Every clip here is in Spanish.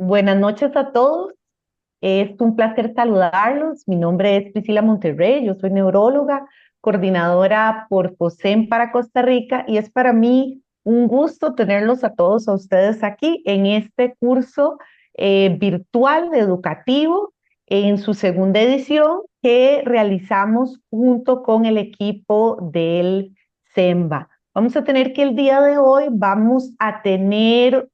Buenas noches a todos. Es un placer saludarlos. Mi nombre es Priscila Monterrey. Yo soy neuróloga, coordinadora por FOSEM para Costa Rica y es para mí un gusto tenerlos a todos a ustedes aquí en este curso virtual educativo en su segunda edición que realizamos junto con el equipo del SEMBA. Vamos a tener que el día de hoy vamos a tener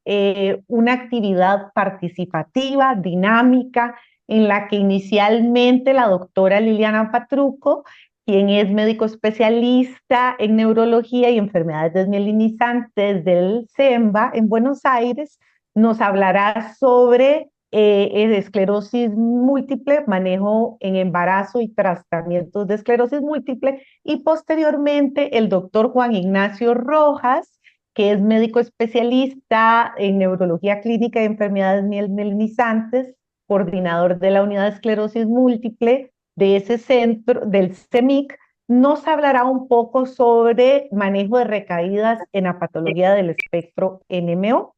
una actividad participativa, dinámica, en la que inicialmente la doctora Liliana Patruco, quien es médico especialista en neurología y enfermedades desmielinizantes del SEMBA en Buenos Aires, nos hablará sobre esclerosis múltiple, manejo en embarazo y tratamientos de esclerosis múltiple, y posteriormente el doctor Juan Ignacio Rojas, que es médico especialista en neurología clínica y enfermedades mielinizantes, coordinador de la unidad de esclerosis múltiple de ese centro, del CEMIC, nos hablará un poco sobre manejo de recaídas en la patología del espectro NMO.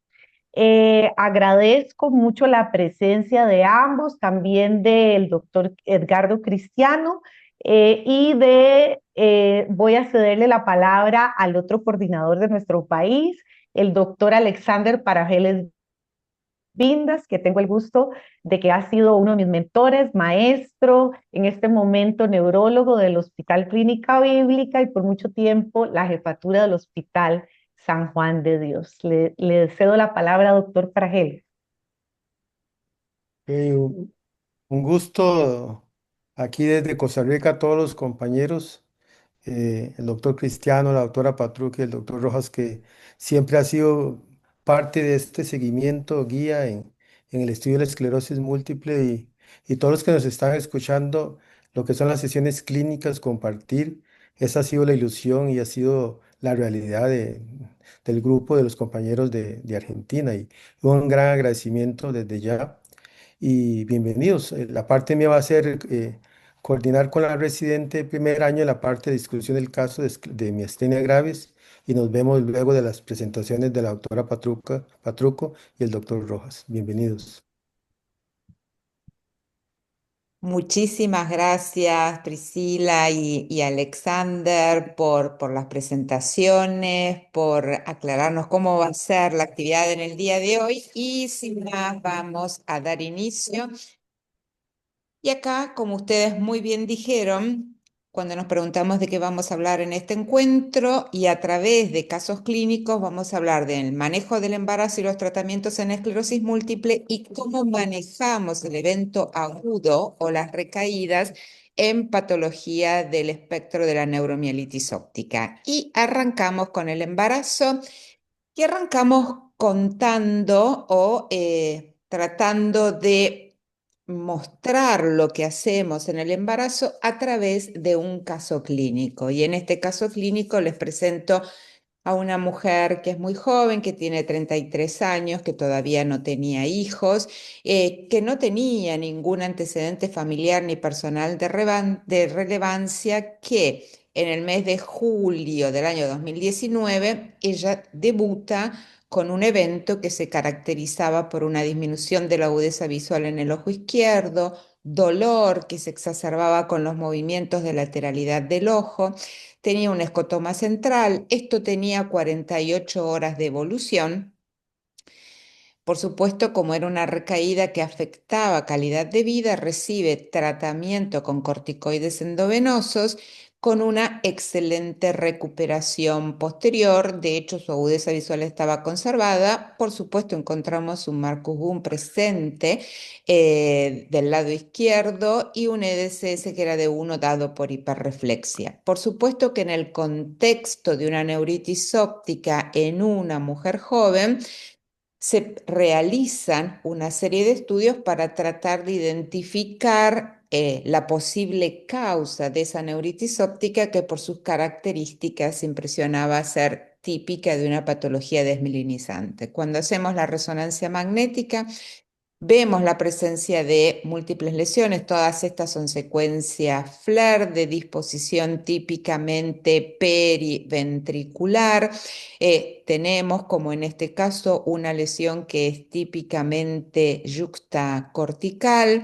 Agradezco mucho la presencia de ambos, también del doctor Edgardo Cristiano, voy a cederle la palabra al otro coordinador de nuestro país, el doctor Alexander Parajeles Vindas, que tengo el gusto de que ha sido uno de mis mentores, maestro, en este momento neurólogo del Hospital Clínica Bíblica y por mucho tiempo la jefatura del Hospital San Juan de Dios. Le cedo la palabra, doctor Fragel. Un un gusto aquí desde Costa Rica a todos los compañeros, el doctor Cristiano, la doctora Patruque, el doctor Rojas, que siempre ha sido parte de este seguimiento, guía en el estudio de la esclerosis múltiple y todos los que nos están escuchando, lo que son las sesiones clínicas, compartir, esa ha sido la ilusión y ha sido la realidad del grupo de los compañeros de Argentina y un gran agradecimiento desde ya y bienvenidos. La parte mía va a ser coordinar con la residente de primer año la parte de discusión del caso de miastenia gravis y nos vemos luego de las presentaciones de la doctora Patruco y el doctor Rojas. Bienvenidos. Muchísimas gracias, Priscila y Alexander, por las presentaciones, por aclararnos cómo va a ser la actividad en el día de hoy. Y sin más, vamos a dar inicio. Y acá, como ustedes muy bien dijeron, cuando nos preguntamos de qué vamos a hablar en este encuentro y a través de casos clínicos vamos a hablar del manejo del embarazo y los tratamientos en esclerosis múltiple y cómo manejamos el evento agudo o las recaídas en patología del espectro de la neuromielitis óptica. Y arrancamos con el embarazo y arrancamos contando o tratando de mostrar lo que hacemos en el embarazo a través de un caso clínico. Y en este caso clínico les presento a una mujer que es muy joven, que tiene 33 años, que todavía no tenía hijos, que no tenía ningún antecedente familiar ni personal de relevancia, que en el mes de julio del año 2019 ella debuta con un evento que se caracterizaba por una disminución de la agudeza visual en el ojo izquierdo, dolor que se exacerbaba con los movimientos de lateralidad del ojo, tenía un escotoma central, esto tenía 48 horas de evolución. Por supuesto, como era una recaída que afectaba calidad de vida, recibe tratamiento con corticoides endovenosos con una excelente recuperación posterior. De hecho, su agudeza visual estaba conservada. Por supuesto, encontramos un Marcus Boom presente del lado izquierdo y un EDCS que era de 1 dado por hiperreflexia. Por supuesto que en el contexto de una neuritis óptica en una mujer joven, se realizan una serie de estudios para tratar de identificar la posible causa de esa neuritis óptica que por sus características impresionaba ser típica de una patología desmielinizante. Cuando hacemos la resonancia magnética, Vemos la presencia de múltiples lesiones, todas estas son secuencias FLAIR de disposición típicamente periventricular. Tenemos, como en este caso, una lesión que es típicamente yuxtacortical.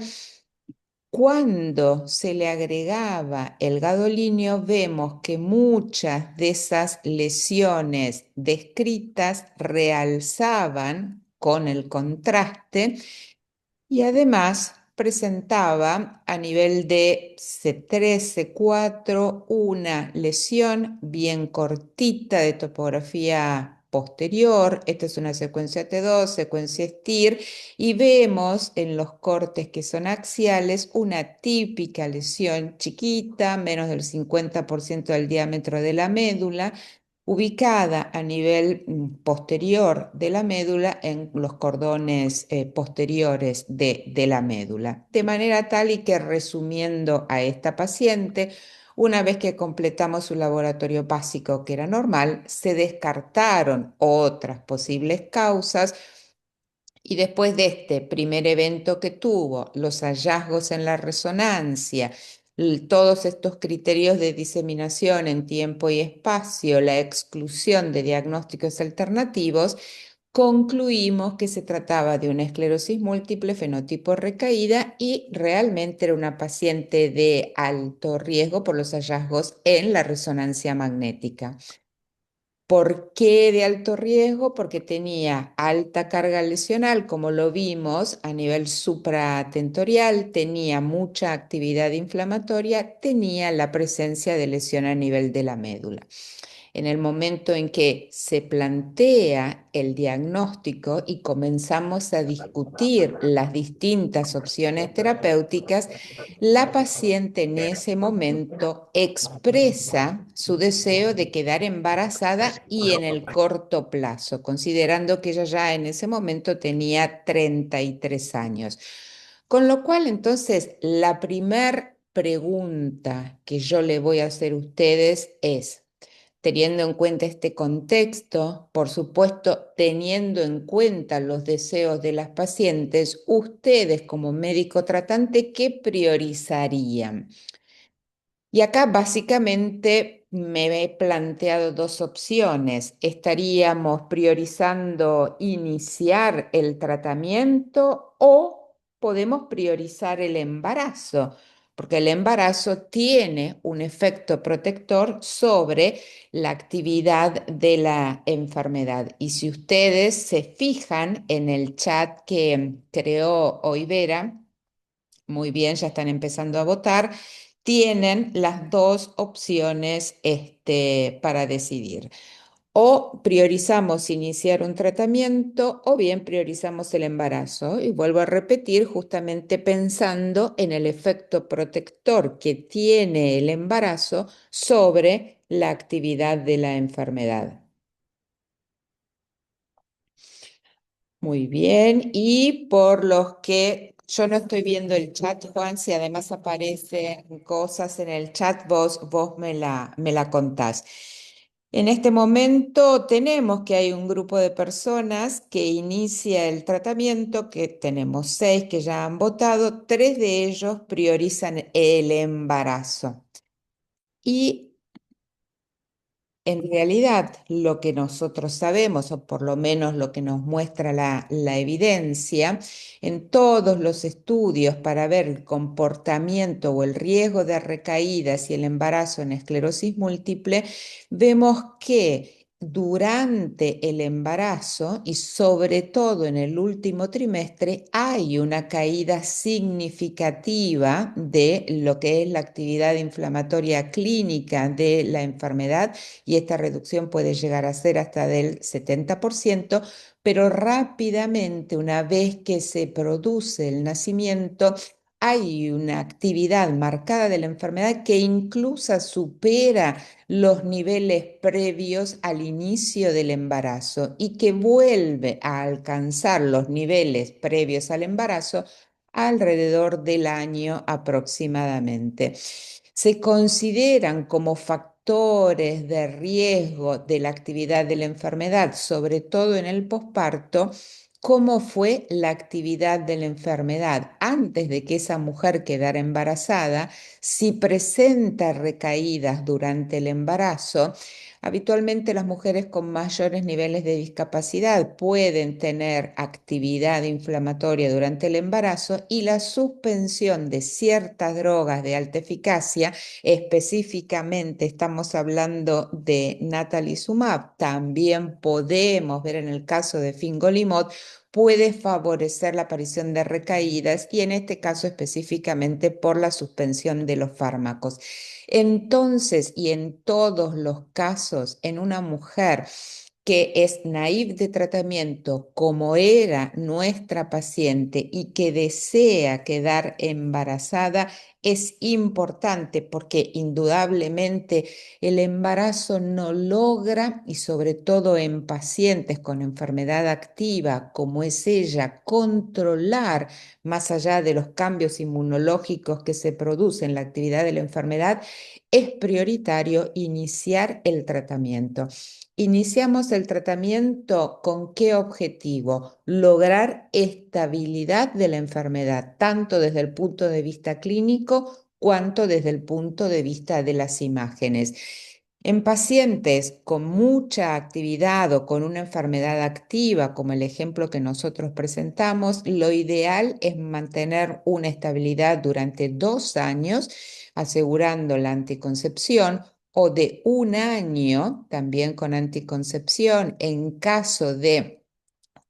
Cuando se le agregaba el gadolinio, vemos que muchas de esas lesiones descritas realzaban con el contraste y además presentaba a nivel de C3, C4 una lesión bien cortita de topografía posterior. Esta es una secuencia T2, secuencia STIR, y vemos en los cortes que son axiales una típica lesión chiquita, menos del 50% del diámetro de la médula, ubicada a nivel posterior de la médula en los cordones posteriores de la médula. De manera tal y que, resumiendo a esta paciente, una vez que completamos su laboratorio básico, que era normal, se descartaron otras posibles causas. Y después de este primer evento que tuvo, los hallazgos en la resonancia, todos estos criterios de diseminación en tiempo y espacio, la exclusión de diagnósticos alternativos, concluimos que se trataba de una esclerosis múltiple fenotipo recaída y realmente era una paciente de alto riesgo por los hallazgos en la resonancia magnética. ¿Por qué de alto riesgo? Porque tenía alta carga lesional, como lo vimos a nivel supratentorial, tenía mucha actividad inflamatoria, tenía la presencia de lesión a nivel de la médula. En el momento en que se plantea el diagnóstico y comenzamos a discutir las distintas opciones terapéuticas, la paciente en ese momento expresa su deseo de quedar embarazada y en el corto plazo, considerando que ella ya en ese momento tenía 33 años. Con lo cual, entonces, la primer pregunta que yo le voy a hacer a ustedes es, teniendo en cuenta este contexto, por supuesto, teniendo en cuenta los deseos de las pacientes, ustedes como médico tratante, ¿qué priorizarían? Y acá básicamente me he planteado dos opciones. Estaríamos priorizando iniciar el tratamiento o podemos priorizar el embarazo, porque el embarazo tiene un efecto protector sobre la actividad de la enfermedad. Y si ustedes se fijan en el chat que creó Oivera, muy bien, ya están empezando a votar, tienen las dos opciones para decidir. O priorizamos iniciar un tratamiento o bien priorizamos el embarazo. Y vuelvo a repetir, justamente pensando en el efecto protector que tiene el embarazo sobre la actividad de la enfermedad. Muy bien, y por los que yo no estoy viendo el chat, Juan, si además aparecen cosas en el chat, vos me la contás. En este momento tenemos que hay un grupo de personas que inicia el tratamiento, que tenemos 6 que ya han votado, 3 de ellos priorizan el embarazo. Y en realidad, lo que nosotros sabemos, o por lo menos lo que nos muestra la evidencia, en todos los estudios para ver el comportamiento o el riesgo de recaídas y el embarazo en esclerosis múltiple, vemos que durante el embarazo y sobre todo en el último trimestre hay una caída significativa de lo que es la actividad inflamatoria clínica de la enfermedad, y esta reducción puede llegar a ser hasta del 70%, pero rápidamente, una vez que se produce el nacimiento, hay una actividad marcada de la enfermedad que incluso supera los niveles previos al inicio del embarazo y que vuelve a alcanzar los niveles previos al embarazo alrededor del año aproximadamente. Se consideran como factores de riesgo de la actividad de la enfermedad, sobre todo en el posparto, cómo fue la actividad de la enfermedad antes de que esa mujer quedara embarazada, si presenta recaídas durante el embarazo. Habitualmente las mujeres con mayores niveles de discapacidad pueden tener actividad inflamatoria durante el embarazo y la suspensión de ciertas drogas de alta eficacia, específicamente estamos hablando de natalizumab, también podemos ver en el caso de fingolimod, puede favorecer la aparición de recaídas y en este caso específicamente por la suspensión de los fármacos. Entonces, y en todos los casos, en una mujer que es naive de tratamiento, como era nuestra paciente y que desea quedar embarazada, es importante porque indudablemente el embarazo no logra, y sobre todo en pacientes con enfermedad activa como es ella, controlar más allá de los cambios inmunológicos que se producen en la actividad de la enfermedad, es prioritario iniciar el tratamiento. Iniciamos el tratamiento ¿con qué objetivo? Lograr estabilidad de la enfermedad, tanto desde el punto de vista clínico cuanto desde el punto de vista de las imágenes. En pacientes con mucha actividad o con una enfermedad activa, como el ejemplo que nosotros presentamos, lo ideal es mantener una estabilidad durante 2 años, asegurando la anticoncepción, o de 1 año, también con anticoncepción, en caso de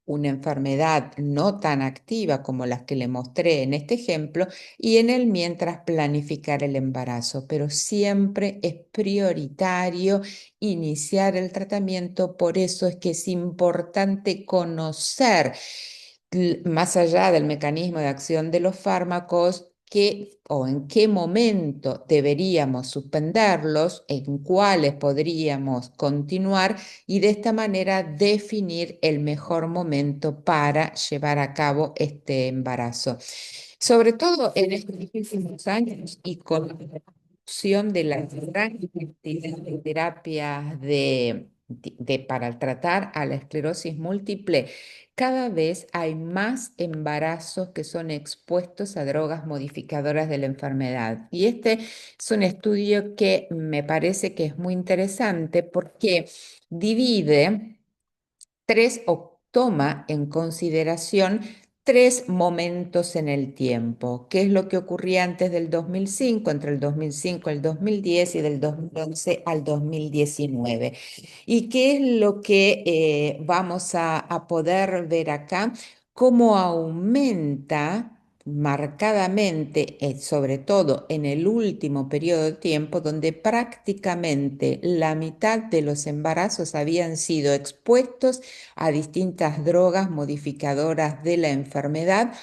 una enfermedad no tan activa como las que le mostré en este ejemplo, y en el mientras planificar el embarazo. Pero siempre es prioritario iniciar el tratamiento, por eso es que es importante conocer, más allá del mecanismo de acción de los fármacos, qué o en qué momento deberíamos suspenderlos, en cuáles podríamos continuar y de esta manera definir el mejor momento para llevar a cabo este embarazo. Sobre todo en estos últimos años y con la introducción de la gran cantidad de terapias para tratar a la esclerosis múltiple, cada vez hay más embarazos que son expuestos a drogas modificadoras de la enfermedad. Y este es un estudio que me parece que es muy interesante porque divide tres o toma en consideración tres momentos en el tiempo. ¿Qué es lo que ocurría antes del 2005, entre el 2005 y el 2010 y del 2011 al 2019? ¿Y qué es lo que vamos a poder ver acá? Cómo aumenta marcadamente, sobre todo en el último periodo de tiempo, donde prácticamente la mitad de los embarazos habían sido expuestos a distintas drogas modificadoras de la enfermedad,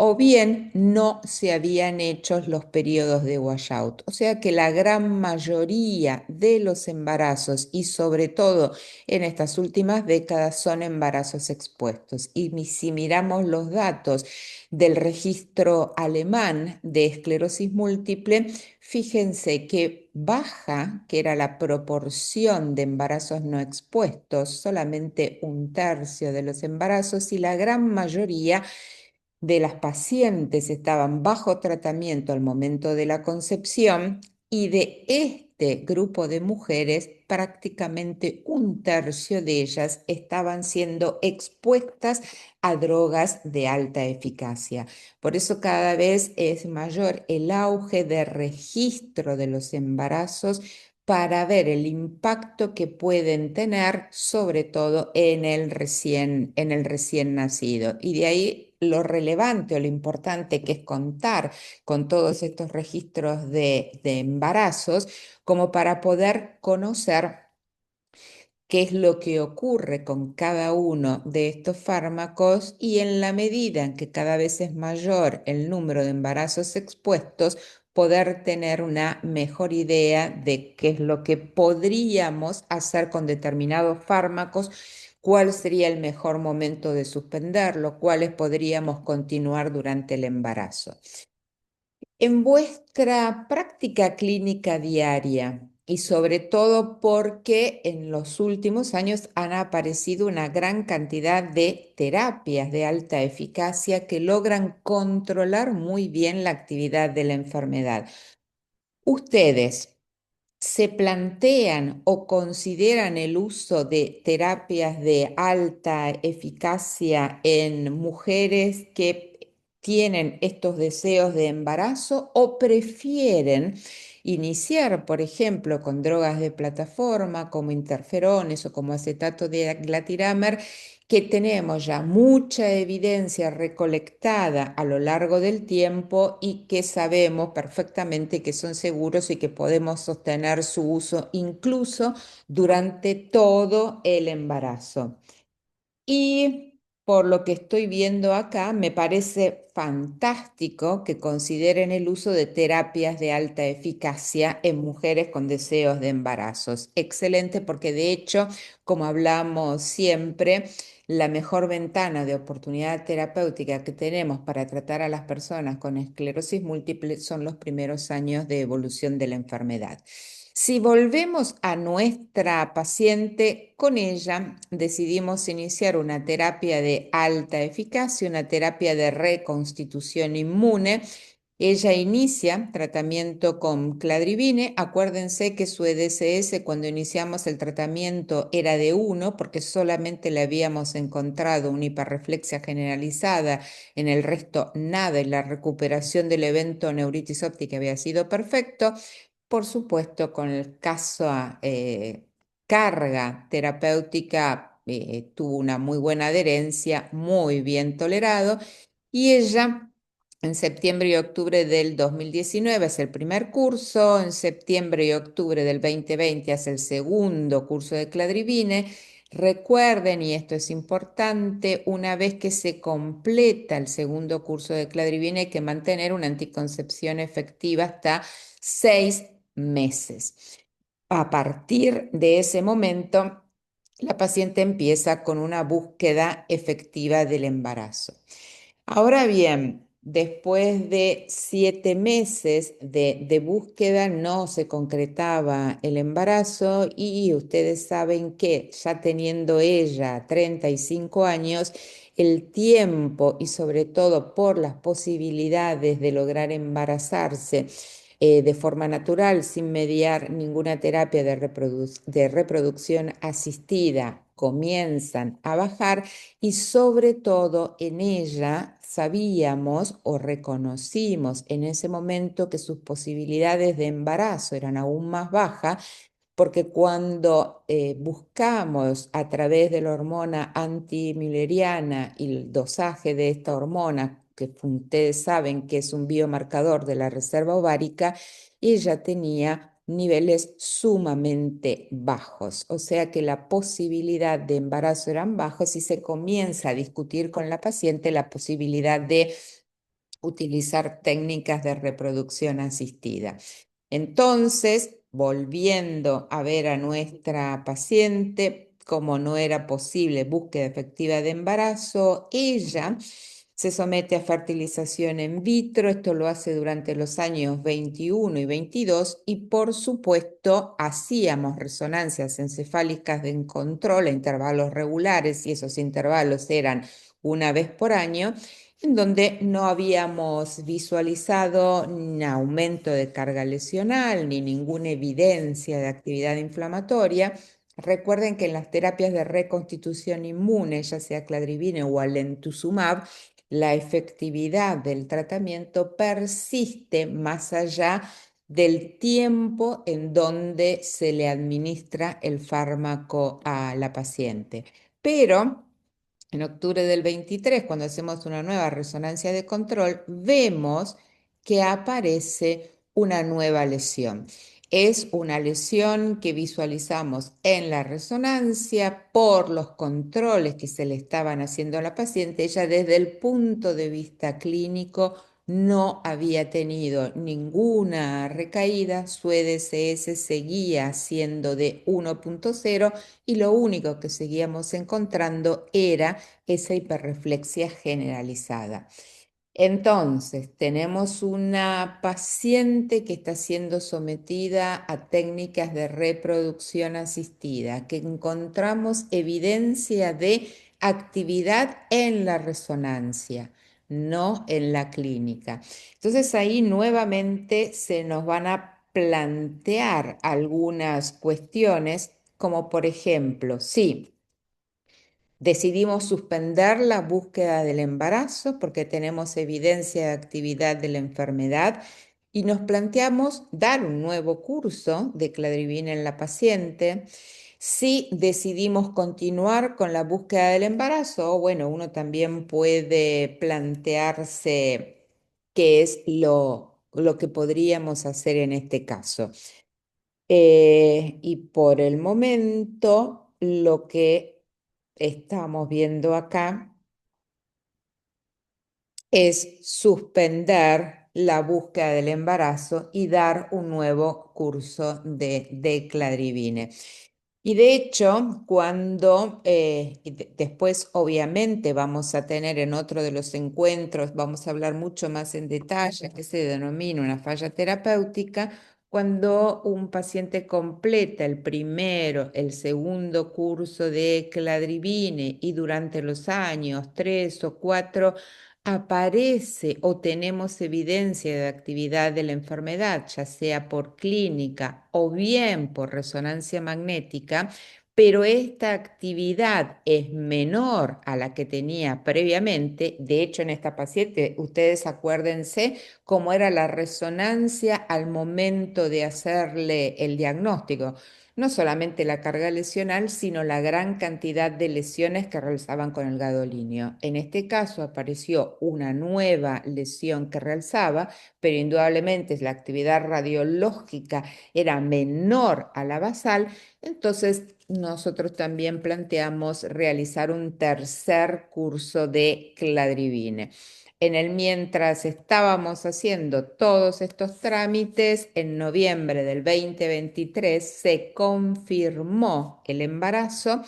o bien no se habían hecho los periodos de washout. O sea que la gran mayoría de los embarazos, y sobre todo en estas últimas décadas, son embarazos expuestos. Y si miramos los datos del registro alemán de esclerosis múltiple, fíjense que baja, que era la proporción de embarazos no expuestos, solamente 1/3 de los embarazos, y la gran mayoría de las pacientes estaban bajo tratamiento al momento de la concepción, y de este grupo de mujeres, prácticamente 1/3 de ellas estaban siendo expuestas a drogas de alta eficacia. Por eso cada vez es mayor el auge de registro de los embarazos para ver el impacto que pueden tener, sobre todo en el recién nacido. Y de ahí lo relevante o lo importante que es contar con todos estos registros de embarazos, como para poder conocer qué es lo que ocurre con cada uno de estos fármacos, y en la medida en que cada vez es mayor el número de embarazos expuestos, poder tener una mejor idea de qué es lo que podríamos hacer con determinados fármacos, cuál sería el mejor momento de suspenderlo, cuáles podríamos continuar durante el embarazo. En vuestra práctica clínica diaria, y sobre todo porque en los últimos años han aparecido una gran cantidad de terapias de alta eficacia que logran controlar muy bien la actividad de la enfermedad. ¿Ustedes se plantean o consideran el uso de terapias de alta eficacia en mujeres que tienen estos deseos de embarazo o prefieren iniciar, por ejemplo, con drogas de plataforma como interferones o como acetato de glatiramar, que tenemos ya mucha evidencia recolectada a lo largo del tiempo y que sabemos perfectamente que son seguros y que podemos sostener su uso incluso durante todo el embarazo? Y por lo que estoy viendo acá, me parece fantástico que consideren el uso de terapias de alta eficacia en mujeres con deseos de embarazos. Excelente, porque de hecho, como hablamos siempre, la mejor ventana de oportunidad terapéutica que tenemos para tratar a las personas con esclerosis múltiple son los primeros años de evolución de la enfermedad. Si volvemos a nuestra paciente, con ella decidimos iniciar una terapia de alta eficacia, una terapia de reconstitución inmune. Ella inicia tratamiento con cladribine. Acuérdense que su EDSS cuando iniciamos el tratamiento era de 1 porque solamente le habíamos encontrado una hiperreflexia generalizada, en el resto nada, y la recuperación del evento neuritis óptica había sido perfecto. Por supuesto, con el caso carga terapéutica tuvo una muy buena adherencia, muy bien tolerado, y ella en septiembre y octubre del 2019 hace el primer curso, en septiembre y octubre del 2020 hace el segundo curso de cladribine. Recuerden, y esto es importante, una vez que se completa el segundo curso de cladribine hay que mantener una anticoncepción efectiva hasta 6 meses. A partir de ese momento, la paciente empieza con una búsqueda efectiva del embarazo. Ahora bien, después de 7 meses de búsqueda no se concretaba el embarazo y ustedes saben que ya teniendo ella 35 años, el tiempo y sobre todo por las posibilidades de lograr embarazarse de forma natural, sin mediar ninguna terapia de reproducción asistida, comienzan a bajar y sobre todo en ella sabíamos o reconocimos en ese momento que sus posibilidades de embarazo eran aún más bajas porque cuando buscamos a través de la hormona antimülleriana y el dosaje de esta hormona, que ustedes saben que es un biomarcador de la reserva ovárica, ella tenía niveles sumamente bajos, o sea que la posibilidad de embarazo eran bajos y se comienza a discutir con la paciente la posibilidad de utilizar técnicas de reproducción asistida. Entonces, volviendo a ver a nuestra paciente, como no era posible búsqueda efectiva de embarazo, ella se somete a fertilización in vitro. Esto lo hace durante los años 21 y 22 y por supuesto hacíamos resonancias encefálicas de control a intervalos regulares y esos intervalos eran una vez por año, en donde no habíamos visualizado ni aumento de carga lesional ni ninguna evidencia de actividad inflamatoria. Recuerden que en las terapias de reconstitución inmune, ya sea cladribine o alemtuzumab, la efectividad del tratamiento persiste más allá del tiempo en donde se le administra el fármaco a la paciente. Pero en octubre del 23, cuando hacemos una nueva resonancia de control, vemos que aparece una nueva lesión. Es una lesión que visualizamos en la resonancia por los controles que se le estaban haciendo a la paciente. Ella desde el punto de vista clínico no había tenido ninguna recaída, su EDSS seguía siendo de 1.0 y lo único que seguíamos encontrando era esa hiperreflexia generalizada. Entonces, tenemos una paciente que está siendo sometida a técnicas de reproducción asistida, que encontramos evidencia de actividad en la resonancia, no en la clínica. Entonces, ahí nuevamente se nos van a plantear algunas cuestiones, como por ejemplo, sí. Decidimos suspender la búsqueda del embarazo porque tenemos evidencia de actividad de la enfermedad y nos planteamos dar un nuevo curso de cladribina en la paciente. Si decidimos continuar con la búsqueda del embarazo, bueno, uno también puede plantearse qué es lo que podríamos hacer en este caso. Y por el momento, lo que estamos viendo acá es suspender la búsqueda del embarazo y dar un nuevo curso de cladribine. Y de hecho, cuando después obviamente vamos a tener en otro de los encuentros, vamos a hablar mucho más en detalle, que se denomina una falla terapéutica, cuando un paciente completa el primero, el segundo curso de cladribine y durante los años 3 o 4 aparece o tenemos evidencia de actividad de la enfermedad, ya sea por clínica o bien por resonancia magnética, pero esta actividad es menor a la que tenía previamente. De hecho, en esta paciente, ustedes acuérdense cómo era la resonancia al momento de hacerle el diagnóstico. No solamente la carga lesional, sino la gran cantidad de lesiones que realizaban con el gadolinio. En este caso apareció una nueva lesión que realizaba, pero indudablemente la actividad radiológica era menor a la basal, entonces nosotros también planteamos realizar un tercer curso de cladribine. En el mientras estábamos haciendo todos estos trámites, en noviembre del 2023 se confirmó el embarazo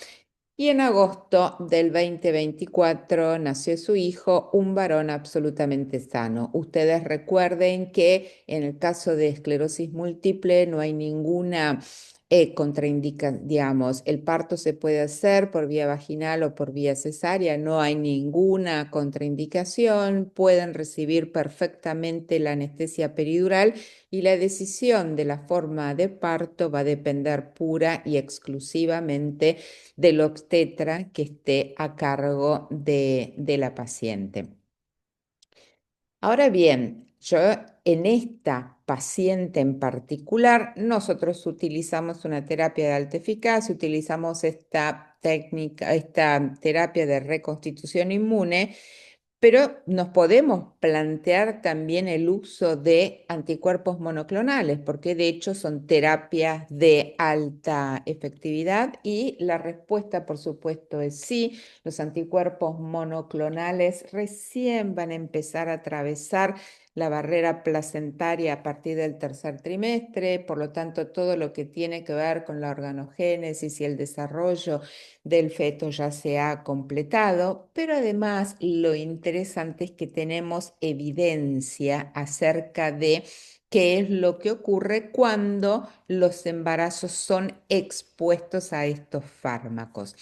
y en agosto del 2024 nació su hijo, un varón absolutamente sano. Ustedes recuerden que en el caso de esclerosis múltiple no hay ninguna contraindicación, digamos, el parto se puede hacer por vía vaginal o por vía cesárea, no hay ninguna contraindicación, pueden recibir perfectamente la anestesia peridural y la decisión de la forma de parto va a depender pura y exclusivamente del obstetra que esté a cargo de la paciente. Ahora bien, yo en esta paciente en particular, nosotros utilizamos una terapia de alta eficacia, utilizamos esta técnica, esta terapia de reconstitución inmune, pero nos podemos plantear también el uso de anticuerpos monoclonales, porque de hecho son terapias de alta efectividad y la respuesta, por supuesto, es sí. Los anticuerpos monoclonales recién van a empezar a atravesar la barrera placentaria a partir del tercer trimestre, por lo tanto, todo lo que tiene que ver con la organogénesis y el desarrollo del feto ya se ha completado, pero además lo interesante es que tenemos evidencia acerca de qué es lo que ocurre cuando los embarazos son expuestos a estos fármacos.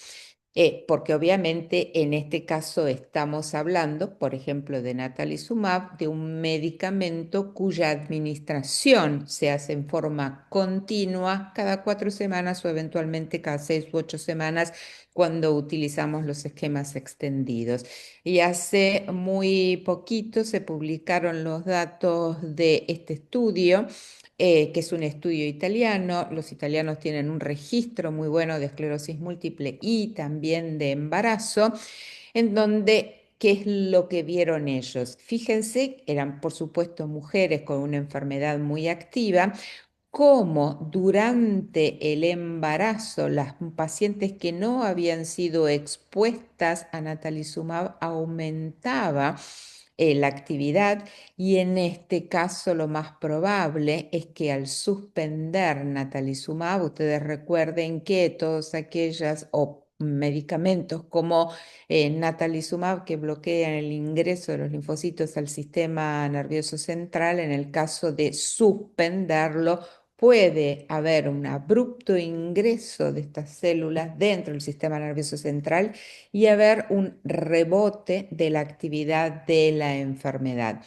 Porque obviamente en este caso estamos hablando, por ejemplo, de natalizumab, de un medicamento cuya administración se hace en forma continua cada 4 semanas o eventualmente cada 6 u 8 semanas cuando utilizamos los esquemas extendidos. Y hace muy poquito se publicaron los datos de este estudio, que es un estudio italiano. Los italianos tienen un registro muy bueno de esclerosis múltiple y también de embarazo, en donde... ¿Qué es lo que vieron ellos? Fíjense, eran por supuesto mujeres con una enfermedad muy activa, cómo durante el embarazo las pacientes que no habían sido expuestas a natalizumab aumentaba la actividad, y en este caso lo más probable es que al suspender natalizumab, ustedes recuerden que todas aquellas o medicamentos como natalizumab, que bloquean el ingreso de los linfocitos al sistema nervioso central. En el caso de suspenderlo, puede haber un abrupto ingreso de estas células dentro del sistema nervioso central y haber un rebote de la actividad de la enfermedad.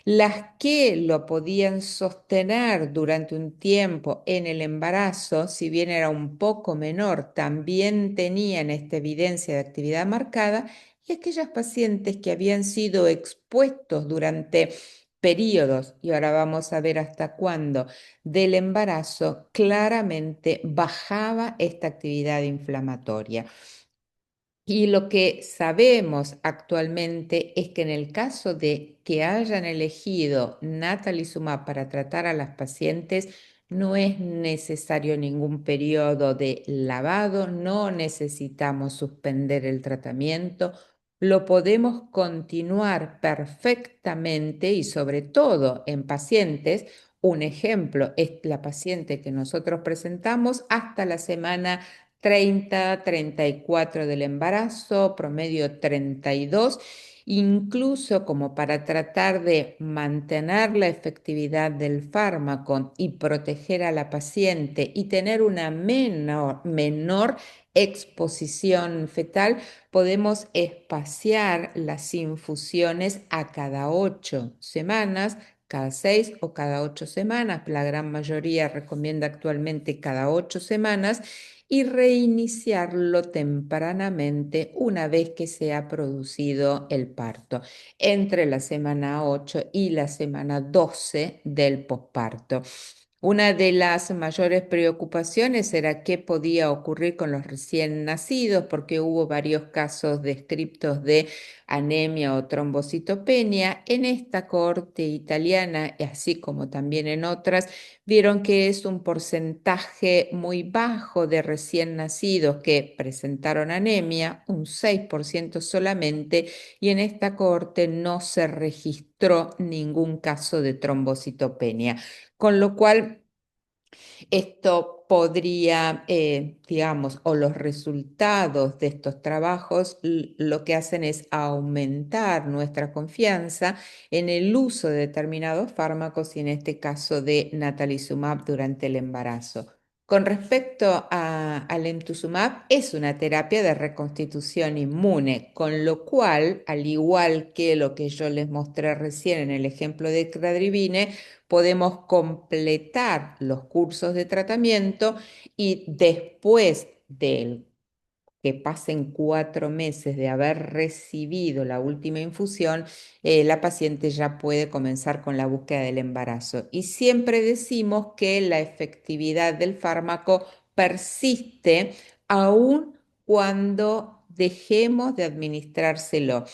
Las que lo podían sostener durante un tiempo en el embarazo, si bien era un poco menor, también tenían esta evidencia de actividad marcada, y aquellas pacientes que habían sido expuestos durante periodos, y ahora vamos a ver hasta cuándo, del embarazo, claramente bajaba esta actividad inflamatoria. Y lo que sabemos actualmente es que en el caso de que hayan elegido natalizumab para tratar a las pacientes, no es necesario ningún periodo de lavado, no necesitamos suspender el tratamiento, lo podemos continuar perfectamente y sobre todo en pacientes. Un ejemplo es la paciente que nosotros presentamos hasta la semana 30, 34 del embarazo, promedio 32, incluso como para tratar de mantener la efectividad del fármaco y proteger a la paciente y tener una menor exposición fetal, podemos espaciar las infusiones a cada 8 semanas, cada 6 o cada 8 semanas. La gran mayoría recomienda actualmente cada 8 semanas, y reiniciarlo tempranamente una vez que se ha producido el parto, entre la semana 8 y la semana 12 del posparto. Una de las mayores preocupaciones era qué podía ocurrir con los recién nacidos, porque hubo varios casos descriptos de anemia o trombocitopenia. En esta cohorte italiana, así como también en otras, vieron que es un porcentaje muy bajo de recién nacidos que presentaron anemia, un 6% solamente, y en esta cohorte no se registró ningún caso de trombocitopenia. Con lo cual, esto podría, digamos, o los resultados de estos trabajos lo que hacen es aumentar nuestra confianza en el uso de determinados fármacos y en este caso de natalizumab durante el embarazo. Con respecto al emtuzumab, es una terapia de reconstitución inmune, con lo cual, al igual que lo que yo les mostré recién en el ejemplo de Cladribine, podemos completar los cursos de tratamiento y después del que pasen 4 meses de haber recibido la última infusión, la paciente ya puede comenzar con la búsqueda del embarazo. Y siempre decimos que la efectividad del fármaco persiste aun cuando dejemos de administrárselo.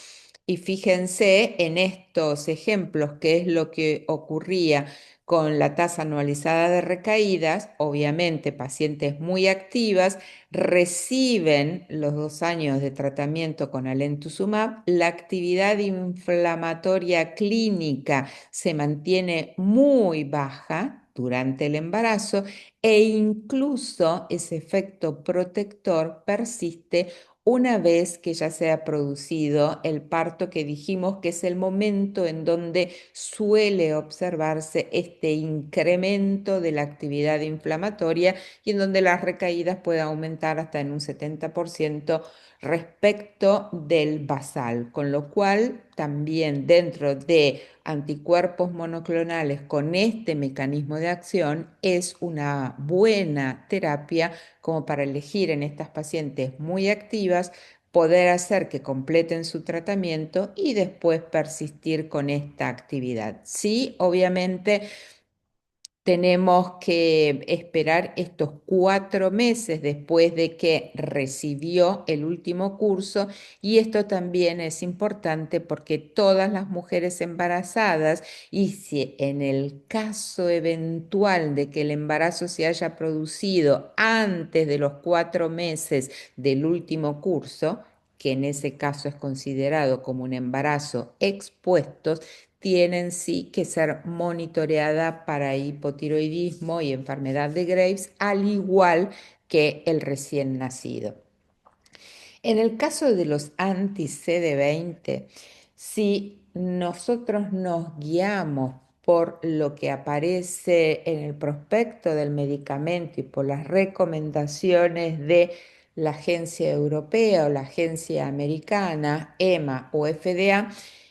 Y fíjense en estos ejemplos, qué es lo que ocurría con la tasa anualizada de recaídas. Obviamente, pacientes muy activas reciben los 2 años de tratamiento con alemtuzumab, la actividad inflamatoria clínica se mantiene muy baja durante el embarazo, e incluso ese efecto protector persiste una vez que ya se ha producido el parto, que dijimos que es el momento en donde suele observarse este incremento de la actividad inflamatoria y en donde las recaídas pueden aumentar hasta en un 70% respecto del basal, con lo cual también dentro de anticuerpos monoclonales con este mecanismo de acción es una buena terapia como para elegir en estas pacientes muy activas, poder hacer que completen su tratamiento y después persistir con esta actividad. Sí, obviamente tenemos que esperar estos 4 meses después de que recibió el último curso, y esto también es importante porque todas las mujeres embarazadas, y si en el caso eventual de que el embarazo se haya producido antes de los 4 meses del último curso, que en ese caso es considerado como un embarazo expuesto, tienen sí que ser monitoreada para hipotiroidismo y enfermedad de Graves, al igual que el recién nacido. En el caso de los anti-CD20, si nosotros nos guiamos por lo que aparece en el prospecto del medicamento y por las recomendaciones de la agencia europea o la agencia americana, EMA o FDA,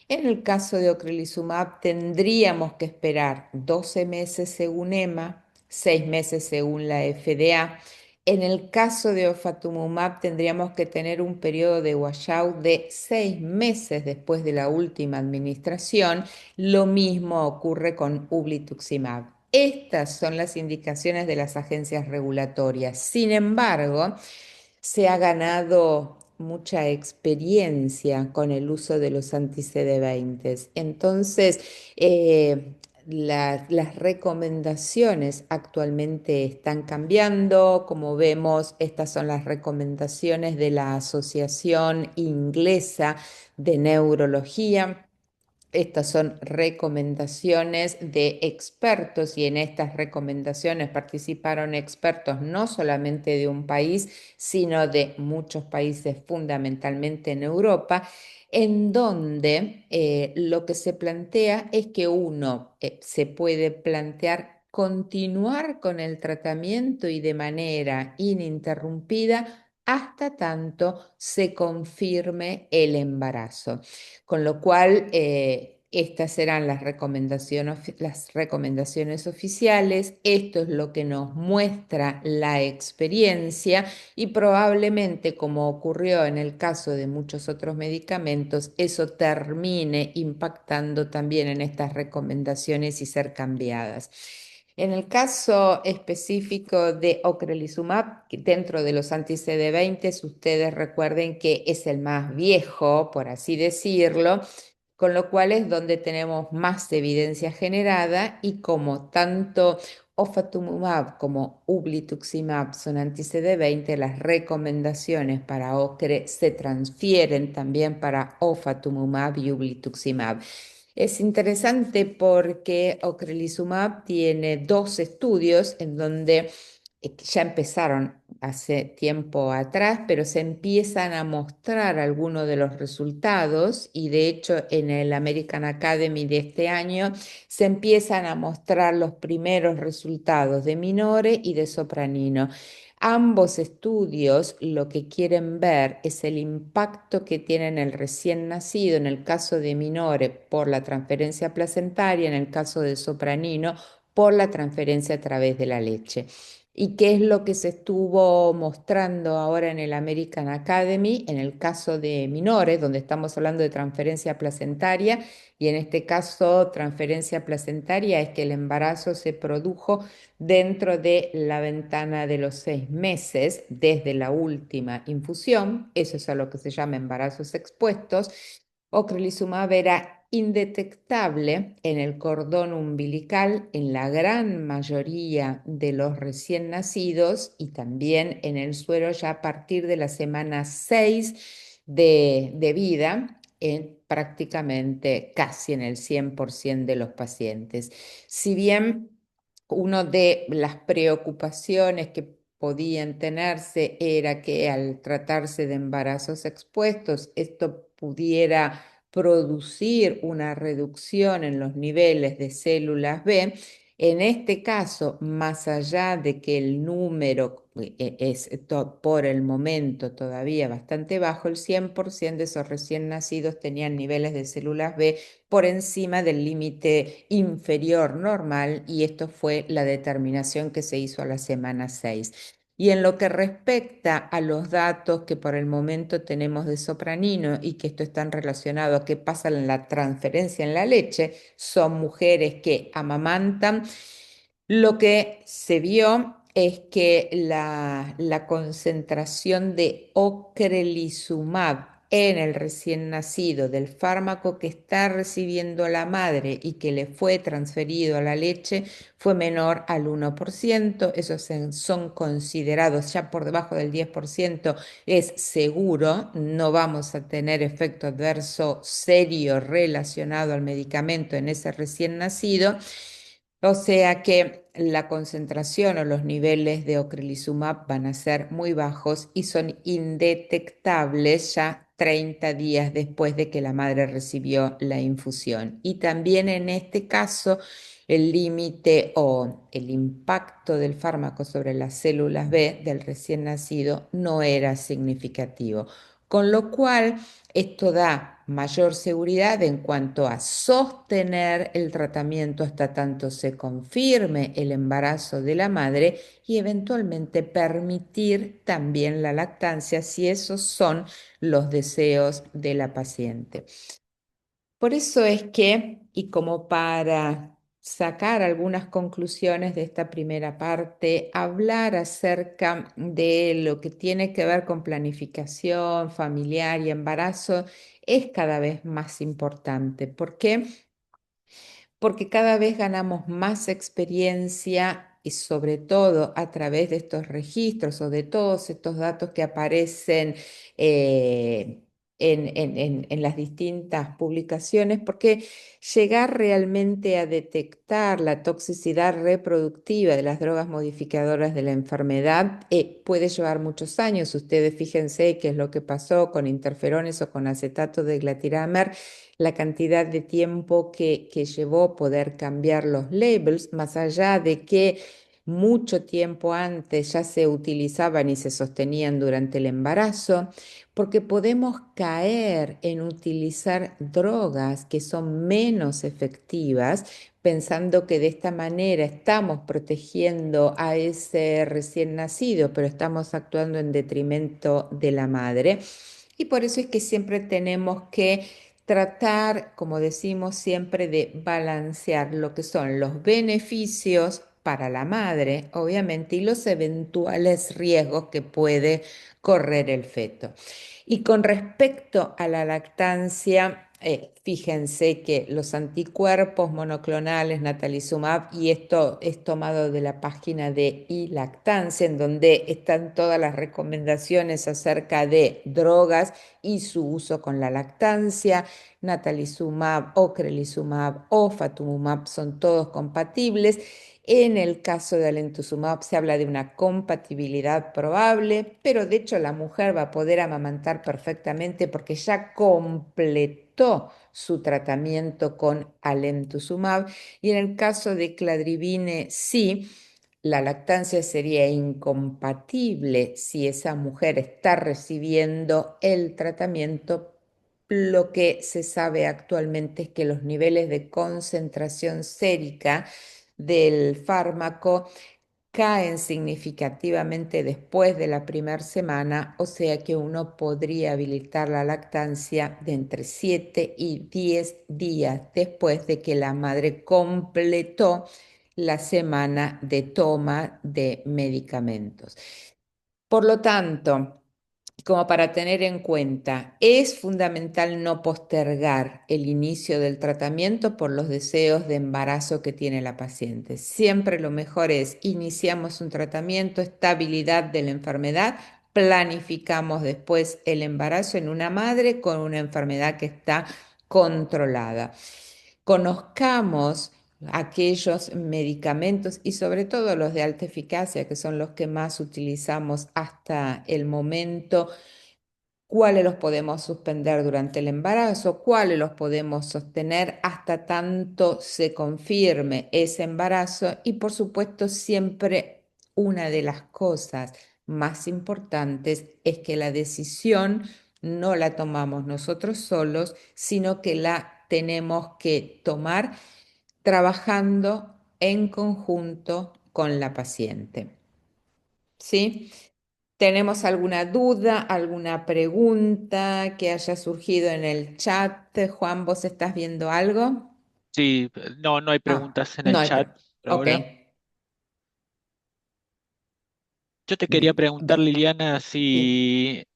en el caso de ocrelizumab tendríamos que esperar 12 meses según EMA, 6 meses según la FDA. En el caso de ofatumumab tendríamos que tener un periodo de washout de 6 meses después de la última administración. Lo mismo ocurre con ublituximab. Estas son las indicaciones de las agencias regulatorias. Sin embargo, se ha ganado mucha experiencia con el uso de los anti-CD20. Entonces, las recomendaciones actualmente están cambiando. Como vemos, estas son las recomendaciones de la Asociación Inglesa de Neurología. Estas son recomendaciones de expertos y en estas recomendaciones participaron expertos no solamente de un país, sino de muchos países, fundamentalmente en Europa, en donde lo que se plantea es que uno se puede plantear continuar con el tratamiento y de manera ininterrumpida hasta tanto se confirme el embarazo. Con lo cual, estas serán las recomendaciones oficiales. Esto es lo que nos muestra la experiencia y probablemente, como ocurrió en el caso de muchos otros medicamentos, eso termine impactando también en estas recomendaciones y ser cambiadas. En el caso específico de ocrelizumab, dentro de los anti-CD20, ustedes recuerden que es el más viejo, por así decirlo, con lo cual es donde tenemos más evidencia generada y como tanto ofatumumab como ublituximab son anti-CD20, las recomendaciones para OCRE se transfieren también para ofatumumab y ublituximab. Es interesante porque ocrelizumab tiene dos estudios en donde ya empezaron hace tiempo atrás, pero se empiezan a mostrar algunos de los resultados y de hecho en el American Academy de este año se empiezan a mostrar los primeros resultados de Minore y de Sopranino. Ambos estudios lo que quieren ver es el impacto que tiene en el recién nacido, en el caso de Minore por la transferencia placentaria, en el caso de Sopranino por la transferencia a través de la leche. ¿Y qué es lo que se estuvo mostrando ahora en el American Academy? En el caso de Minore, donde estamos hablando de transferencia placentaria, y en este caso transferencia placentaria es que el embarazo se produjo dentro de la ventana de los 6 meses desde la última infusión. Eso es a lo que se llama embarazos expuestos. Ocrelizumab era indetectable en el cordón umbilical en la gran mayoría de los recién nacidos y también en el suero ya a partir de la semana 6 de vida, en prácticamente casi en el 100% de los pacientes. Si bien una de las preocupaciones que podían tenerse era que al tratarse de embarazos expuestos, esto pudiera producir una reducción en los niveles de células B. En este caso, más allá de que el número es por el momento todavía bastante bajo, el 100% de esos recién nacidos tenían niveles de células B por encima del límite inferior normal y esto fue la determinación que se hizo a la semana 6. Y en lo que respecta a los datos que por el momento tenemos de Sopranino y que esto está relacionado a qué pasa en la transferencia en la leche, son mujeres que amamantan. Lo que se vio es que la concentración de ocrelizumab en el recién nacido del fármaco que está recibiendo la madre y que le fue transferido a la leche fue menor al 1%. Esos son considerados ya por debajo del 10%, es seguro, no vamos a tener efecto adverso serio relacionado al medicamento en ese recién nacido. O sea que la concentración o los niveles de ocrelizumab van a ser muy bajos y son indetectables ya 30 días después de que la madre recibió la infusión. Y también en este caso, el límite o el impacto del fármaco sobre las células B del recién nacido no era significativo. Con lo cual, esto da mayor seguridad en cuanto a sostener el tratamiento hasta tanto se confirme el embarazo de la madre y eventualmente permitir también la lactancia si esos son los deseos de la paciente. Por eso es que, y como para sacar algunas conclusiones de esta primera parte, hablar acerca de lo que tiene que ver con planificación familiar y embarazo es cada vez más importante. ¿Por qué? Porque cada vez ganamos más experiencia y sobre todo a través de estos registros o de todos estos datos que aparecen eh, en las distintas publicaciones, porque llegar realmente a detectar la toxicidad reproductiva de las drogas modificadoras de la enfermedad puede llevar muchos años. Ustedes fíjense qué es lo que pasó con interferones o con acetato de glatiramar, la cantidad de tiempo que llevó poder cambiar los labels, más allá de que mucho tiempo antes ya se utilizaban y se sostenían durante el embarazo, porque podemos caer en utilizar drogas que son menos efectivas, pensando que de esta manera estamos protegiendo a ese recién nacido, pero estamos actuando en detrimento de la madre. Y por eso es que siempre tenemos que tratar, como decimos siempre, de balancear lo que son los beneficios para la madre, obviamente, y los eventuales riesgos que puede correr el feto. Y con respecto a la lactancia, fíjense que los anticuerpos monoclonales natalizumab, y esto es tomado de la página de iLactancia, en donde están todas las recomendaciones acerca de drogas y su uso con la lactancia, natalizumab, ocrelizumab o fatumumab son todos compatibles. En el caso de alemtuzumab se habla de una compatibilidad probable, pero de hecho la mujer va a poder amamantar perfectamente porque ya completó su tratamiento con alemtuzumab. Y en el caso de cladribine, sí, la lactancia sería incompatible si esa mujer está recibiendo el tratamiento. Lo que se sabe actualmente es que los niveles de concentración sérica del fármaco caen significativamente después de la primera semana, o sea que uno podría habilitar la lactancia de entre 7 y 10 días después de que la madre completó la semana de toma de medicamentos. Por lo tanto, como para tener en cuenta, es fundamental no postergar el inicio del tratamiento por los deseos de embarazo que tiene la paciente. Siempre lo mejor es iniciamos un tratamiento, estabilidad de la enfermedad, planificamos después el embarazo en una madre con una enfermedad que está controlada. Conozcamos aquellos medicamentos y sobre todo los de alta eficacia, que son los que más utilizamos hasta el momento, cuáles los podemos suspender durante el embarazo, cuáles los podemos sostener hasta tanto se confirme ese embarazo y por supuesto siempre una de las cosas más importantes es que la decisión no la tomamos nosotros solos, sino que la tenemos que tomar trabajando en conjunto con la paciente. ¿Sí? ¿Tenemos alguna duda, alguna pregunta que haya surgido en el chat? Juan, ¿vos estás viendo algo? Sí, no, no hay Ah, preguntas en no el hay chat por Ok. ahora. Yo te quería Bi- preguntar, do- Liliana, sí, si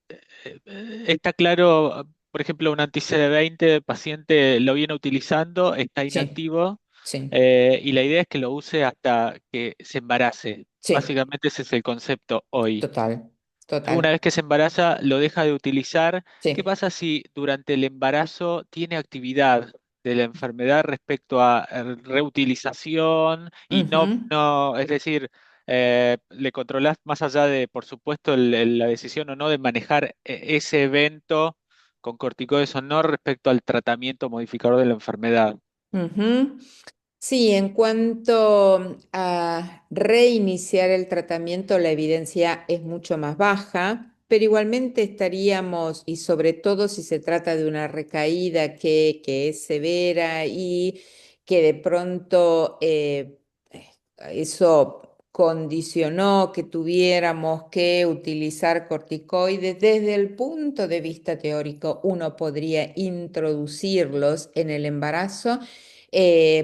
está claro, por ejemplo, un anti-CD20, el paciente lo viene utilizando, está sí, inactivo, sí, y la idea es que lo use hasta que se embarace. sí, Básicamente ese es el concepto hoy. total, Una total. vez que se embaraza, lo deja de utilizar. ¿Qué Sí. pasa si durante el embarazo tiene actividad? de la enfermedad respecto a reutilización y Ujú. es decir, le controlás más allá de, por supuesto, la decisión o no de manejar ese evento con corticoides o no respecto al tratamiento modificador de la enfermedad. Ujú. Sí, en cuanto a reiniciar el tratamiento, la evidencia es mucho más baja, pero igualmente estaríamos, y sobre todo si se trata de una recaída que es severa y que de pronto eso condicionó que tuviéramos que utilizar corticoides, desde el punto de vista teórico, uno podría introducirlos en el embarazo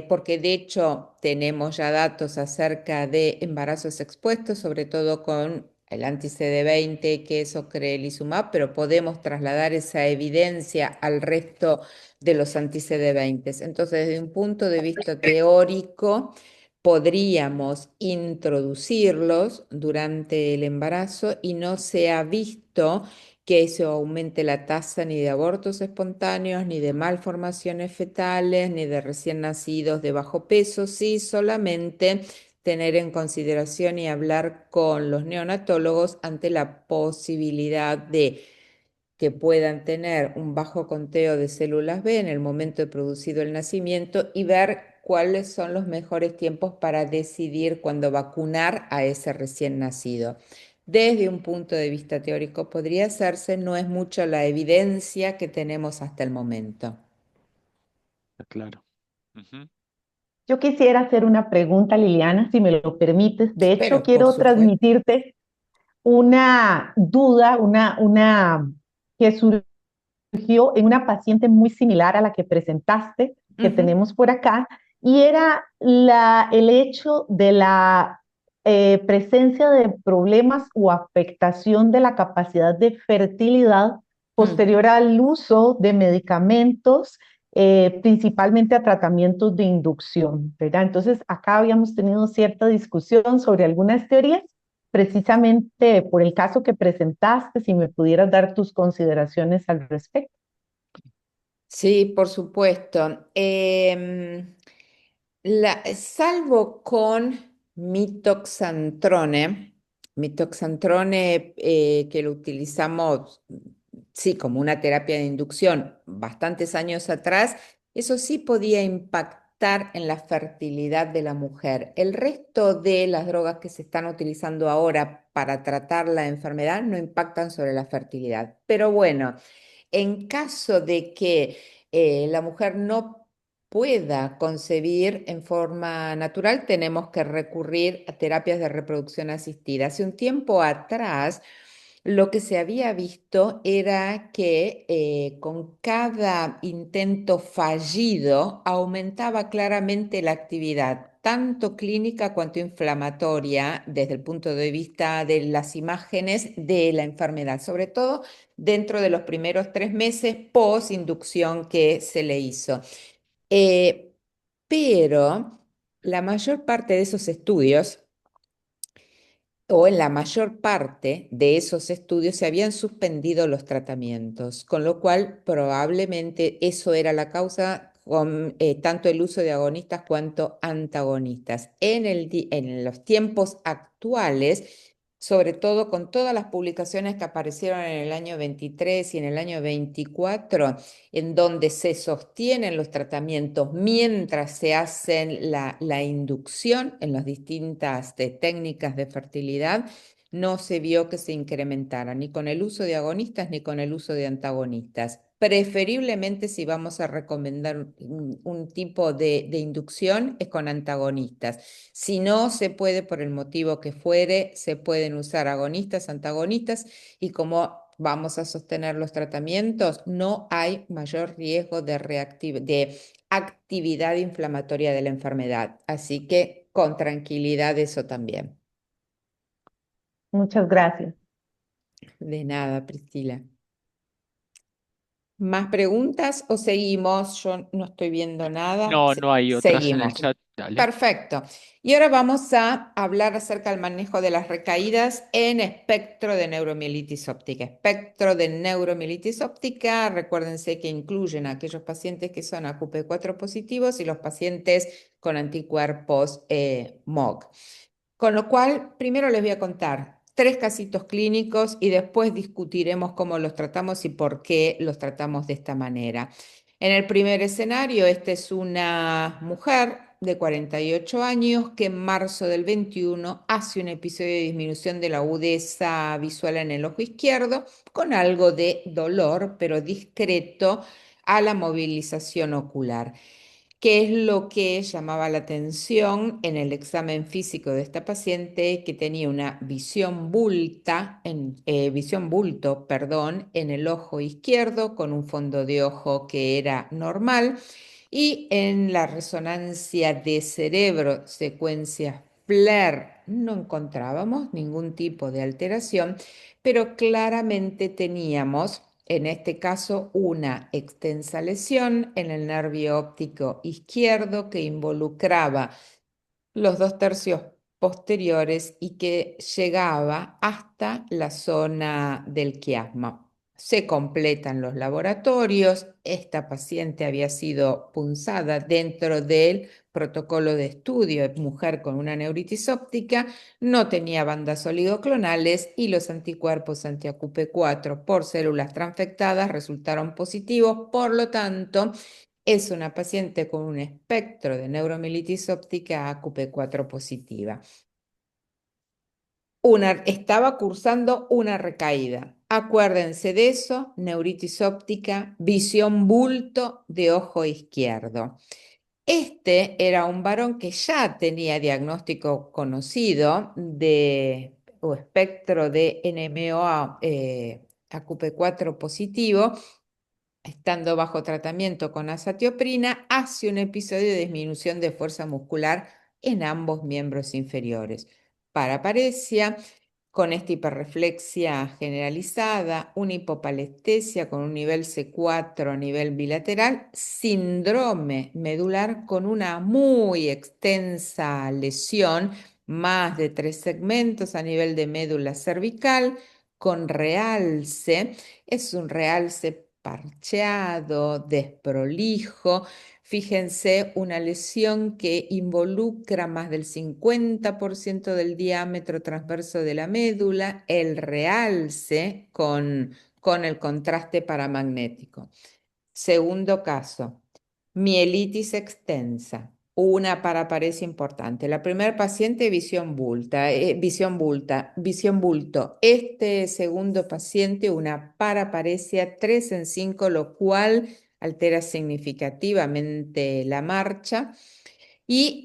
porque de hecho tenemos ya datos acerca de embarazos expuestos, sobre todo con el anti-CD20, que es ocrelizumab, pero podemos trasladar esa evidencia al resto de los anti-CD20. Entonces, desde un punto de vista teórico, podríamos introducirlos durante el embarazo y no se ha visto que eso aumente la tasa ni de abortos espontáneos, ni de malformaciones fetales, ni de recién nacidos de bajo peso, sí solamente tener en consideración y hablar con los neonatólogos ante la posibilidad de que puedan tener un bajo conteo de células B en el momento de producido el nacimiento y ver cuáles son los mejores tiempos para decidir cuándo vacunar a ese recién nacido. Desde un punto de vista teórico podría hacerse, no es mucho la evidencia que tenemos hasta el momento. Claro. Ujú. Yo quisiera hacer una pregunta, Liliana, si me lo permites. De hecho, Pero por quiero supuesto. transmitirte una duda, que surgió en una paciente muy similar a la que presentaste, que Ujú, tenemos por acá, y era el hecho de la presencia de problemas o afectación de la capacidad de fertilidad ujú. posterior al uso de medicamentos, principalmente a tratamientos de inducción, ¿verdad? Entonces, acá habíamos tenido cierta discusión sobre algunas teorías, precisamente por el caso que presentaste, si me pudieras dar tus consideraciones al respecto. Sí, por supuesto. Salvo con mitoxantrone que lo utilizamos, sí, como una terapia de inducción bastantes años atrás, eso sí podía impactar en la fertilidad de la mujer. El resto de las drogas que se están utilizando ahora para tratar la enfermedad no impactan sobre la fertilidad. Pero bueno. En caso de que la mujer no pueda concebir en forma natural, tenemos que recurrir a terapias de reproducción asistida. Hace un tiempo atrás, lo que se había visto era que con cada intento fallido aumentaba claramente la actividad, tanto clínica cuanto inflamatoria, desde el punto de vista de las imágenes de la enfermedad, sobre todo dentro de los primeros 3 meses post-inducción que se le hizo. Eh, pero la mayor parte de esos estudios o en la mayor parte de esos estudios se habían suspendido los tratamientos, con lo cual probablemente eso era la causa con tanto el uso de agonistas cuanto antagonistas. En los tiempos actuales, sobre todo con todas las publicaciones que aparecieron en el año 23 y en el año 24, en donde se sostienen los tratamientos mientras se hacen la inducción en las distintas técnicas de fertilidad, no se vio que se incrementara ni con el uso de agonistas ni con el uso de antagonistas. Preferiblemente, si vamos a recomendar un tipo de inducción, es con antagonistas. Si no se puede, por el motivo que fuere, se pueden usar agonistas, antagonistas, y como vamos a sostener los tratamientos, no hay mayor riesgo de actividad inflamatoria de la enfermedad. Así que con tranquilidad eso también. Muchas gracias. De nada, Priscila. ¿Más preguntas o seguimos? Yo no estoy viendo nada. No, no hay otras en el Seguimos. chat. Dale. Perfecto. Y ahora vamos a hablar acerca del manejo de las recaídas en espectro de neuromielitis óptica. Espectro de neuromielitis óptica, recuérdense que incluyen a aquellos pacientes que son AQP4 positivos y los pacientes con anticuerpos MOG. Con lo cual, primero les voy a contar 3 casitos clínicos y después discutiremos cómo los tratamos y por qué los tratamos de esta manera. En el primer escenario, esta es una mujer de 48 años que en marzo del 21 hace un episodio de disminución de la agudeza visual en el ojo izquierdo con algo de dolor, pero discreto a la movilización ocular. ¿Qué es lo que llamaba la atención en el examen físico de esta paciente? Que tenía una visión visión bulto, perdón, en el ojo izquierdo con un fondo de ojo que era normal y en la resonancia de cerebro, secuencia FLAIR, no encontrábamos ningún tipo de alteración, pero claramente teníamos en este caso una extensa lesión en el nervio óptico izquierdo que involucraba los 2 tercios posteriores y que llegaba hasta la zona del quiasma. Se completan los laboratorios. Esta paciente había sido punzada dentro del protocolo de estudio de mujer con una neuritis óptica, no tenía bandas oligoclonales y los anticuerpos anti-AQP4 por células transfectadas resultaron positivos. Por lo tanto, es una paciente con un espectro de neuromielitis óptica AQP4 positiva. Estaba cursando una recaída. Acuérdense de eso, neuritis óptica, visión bulto de ojo izquierdo. Este era un varón que ya tenía diagnóstico conocido o espectro de NMOA AQP4 positivo, estando bajo tratamiento con azatioprina, hace un episodio de disminución de fuerza muscular en ambos miembros inferiores. Paraparesia, con esta hiperreflexia generalizada, una hipopalestesia con un nivel C4 a nivel bilateral, síndrome medular con una muy extensa lesión, más de 3 segmentos a nivel de médula cervical, con realce. Es un realce parcheado, desprolijo. Fíjense, una lesión que involucra más del 50% del diámetro transverso de la médula, el realce con el contraste paramagnético. Segundo caso, mielitis extensa, una paraparesia importante. La primera paciente, visión bulto. Este segundo paciente, una paraparesia 3 en 5, lo cual altera significativamente la marcha. Y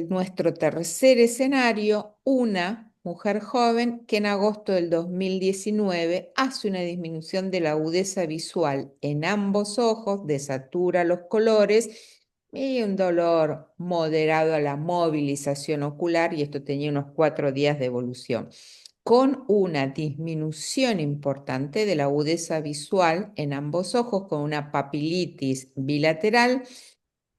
nuestro tercer escenario, una mujer joven que en agosto del 2019 hace una disminución de la agudeza visual en ambos ojos, desatura los colores y un dolor moderado a la movilización ocular, y esto tenía unos 4 días de evolución, con una disminución importante de la agudeza visual en ambos ojos, con una papilitis bilateral.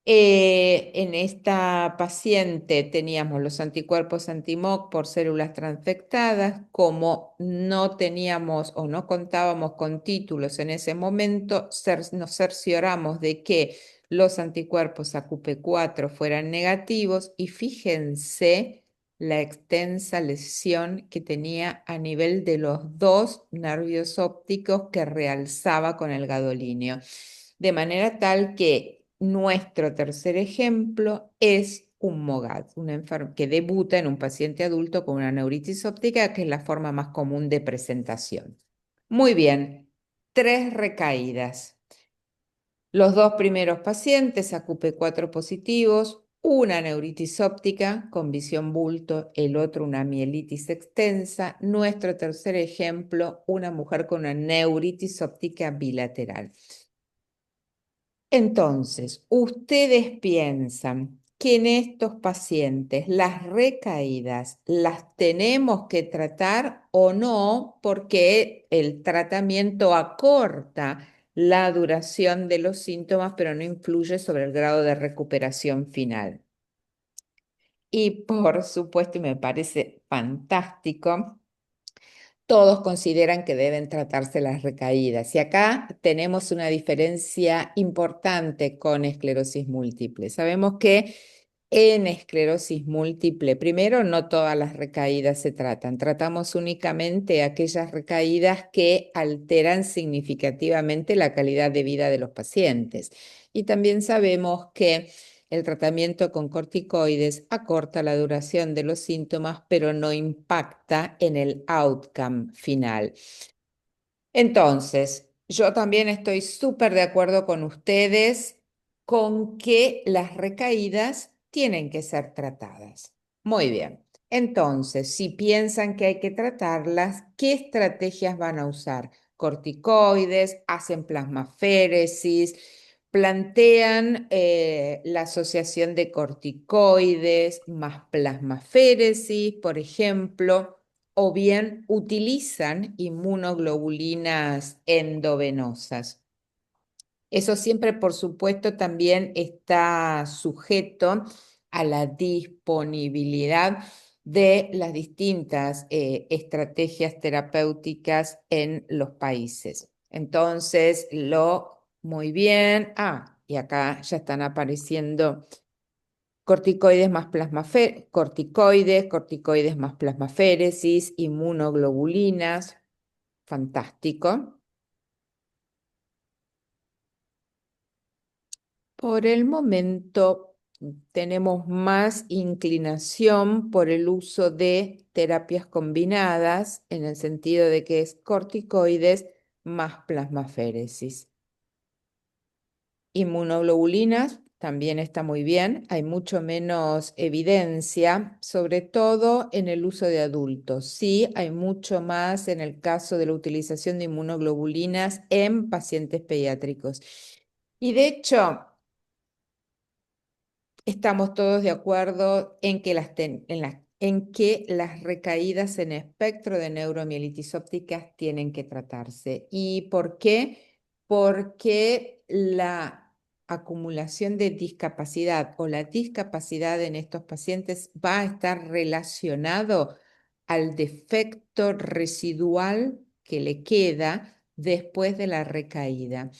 En esta paciente teníamos los anticuerpos anti-MOG por células transfectadas. Como no teníamos o no contábamos con títulos en ese momento, nos cercioramos de que los anticuerpos AQP4 fueran negativos y fíjense la extensa lesión que tenía a nivel de los 2 nervios ópticos que realzaba con el gadolíneo. De manera tal que nuestro tercer ejemplo es un MOGAD, que debuta en un paciente adulto con una neuritis óptica, que es la forma más común de presentación. Muy bien, 3 recaídas. Los 2 primeros pacientes, AQP4 positivos, una neuritis óptica con visión bulto, el otro una mielitis extensa. Nuestro tercer ejemplo, una mujer con una neuritis óptica bilateral. Entonces, ¿ustedes piensan que en estos pacientes las recaídas las tenemos que tratar o no, porque el tratamiento acorta la duración de los síntomas, pero no influye sobre el grado de recuperación final. Y por supuesto, y me parece fantástico, todos consideran que deben tratarse las recaídas. Y acá tenemos una diferencia importante con esclerosis múltiple. Sabemos que en esclerosis múltiple, primero, no todas las recaídas se tratan. Tratamos únicamente aquellas recaídas que alteran significativamente la calidad de vida de los pacientes. Y también sabemos que el tratamiento con corticoides acorta la duración de los síntomas, pero no impacta en el outcome final. Entonces, yo también estoy súper de acuerdo con ustedes con que las recaídas tienen que ser tratadas. Muy bien. Entonces, si piensan que hay que tratarlas, ¿qué estrategias van a usar? Corticoides, hacen plasmaféresis, plantean la asociación de corticoides más plasmaféresis, por ejemplo, o bien utilizan inmunoglobulinas endovenosas. Eso siempre, por supuesto, también está sujeto a la disponibilidad de las distintas estrategias terapéuticas en los países. Entonces, muy bien. Y acá ya están apareciendo corticoides más corticoides más plasmaféresis, inmunoglobulinas. Fantástico. Por el momento tenemos más inclinación por el uso de terapias combinadas, en el sentido de que es corticoides más plasmaféresis. Inmunoglobulinas también está muy bien, hay mucho menos evidencia, sobre todo en el uso de adultos. Sí, hay mucho más en el caso de la utilización de inmunoglobulinas en pacientes pediátricos. Y de hecho, estamos todos de acuerdo en que las recaídas en espectro de neuromielitis ópticas tienen que tratarse. ¿Y por qué? Porque la acumulación de discapacidad o la discapacidad en estos pacientes va a estar relacionado al defecto residual que le queda después de la recaída.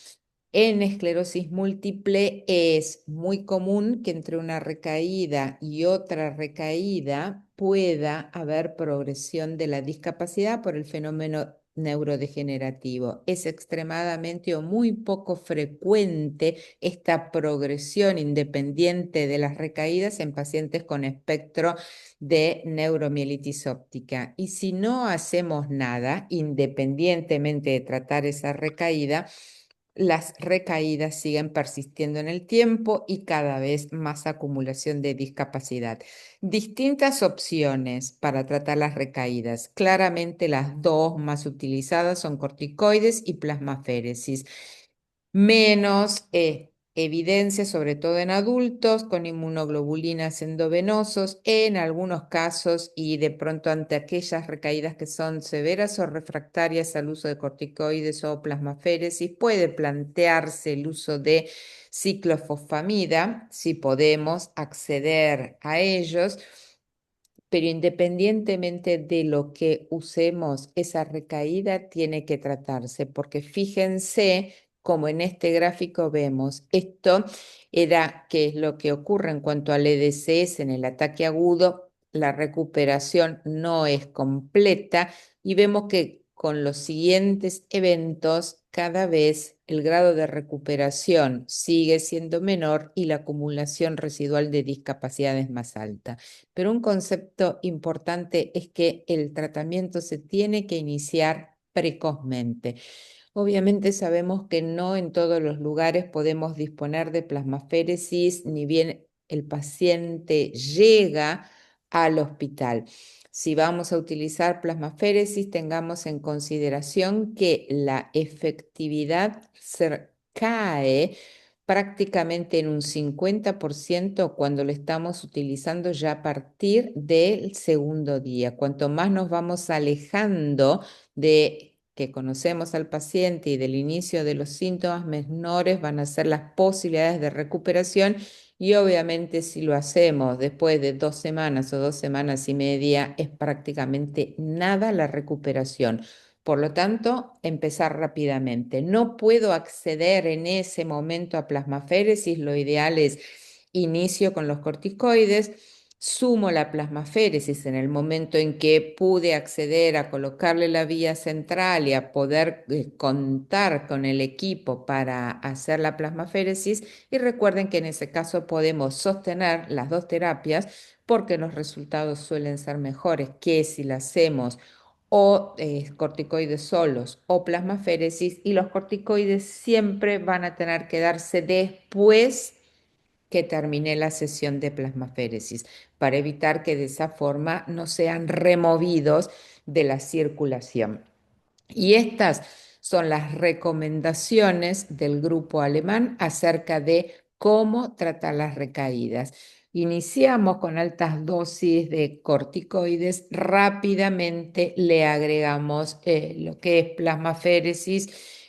En esclerosis múltiple es muy común que entre una recaída y otra recaída pueda haber progresión de la discapacidad por el fenómeno neurodegenerativo. Es extremadamente o muy poco frecuente esta progresión independiente de las recaídas en pacientes con espectro de neuromielitis óptica. Y si no hacemos nada, independientemente de tratar esa recaída, las recaídas siguen persistiendo en el tiempo y cada vez más acumulación de discapacidad. Distintas opciones para tratar las recaídas. Claramente las dos más utilizadas son corticoides y plasmaféresis. Menos evidencia, sobre todo en adultos, con inmunoglobulinas endovenosos, en algunos casos y de pronto ante aquellas recaídas que son severas o refractarias al uso de corticoides o plasmaféresis, puede plantearse el uso de ciclofosfamida, si podemos acceder a ellos. Pero independientemente de lo que usemos, esa recaída tiene que tratarse, porque fíjense como en este gráfico vemos, esto era qué es lo que ocurre en cuanto al EDCS en el ataque agudo, la recuperación no es completa y vemos que con los siguientes eventos cada vez el grado de recuperación sigue siendo menor y la acumulación residual de discapacidad es más alta. Pero un concepto importante es que el tratamiento se tiene que iniciar precozmente. Obviamente sabemos que no en todos los lugares podemos disponer de plasmaféresis, ni bien el paciente llega al hospital. Si vamos a utilizar plasmaféresis, tengamos en consideración que la efectividad se cae prácticamente en un 50% cuando lo estamos utilizando ya a partir del segundo día. Cuanto más nos vamos alejando de que conocemos al paciente y del inicio de los síntomas menores van a ser las posibilidades de recuperación y obviamente si lo hacemos después de 2 semanas o 2 semanas y media es prácticamente nada la recuperación. Por lo tanto, empezar rápidamente. No puedo acceder en ese momento a plasmaféresis, lo ideal es inicio con los corticoides, sumo la plasmaféresis en el momento en que pude acceder a colocarle la vía central y a poder contar con el equipo para hacer la plasmaféresis. Y recuerden que en ese caso podemos sostener las dos terapias porque los resultados suelen ser mejores que si la hacemos o corticoides solos o plasmaféresis, y los corticoides siempre van a tener que darse después que termine la sesión de plasmaféresis para evitar que de esa forma no sean removidos de la circulación. Y estas son las recomendaciones del grupo alemán acerca de cómo tratar las recaídas. Iniciamos con altas dosis de corticoides, rápidamente le agregamos lo que es plasmaféresis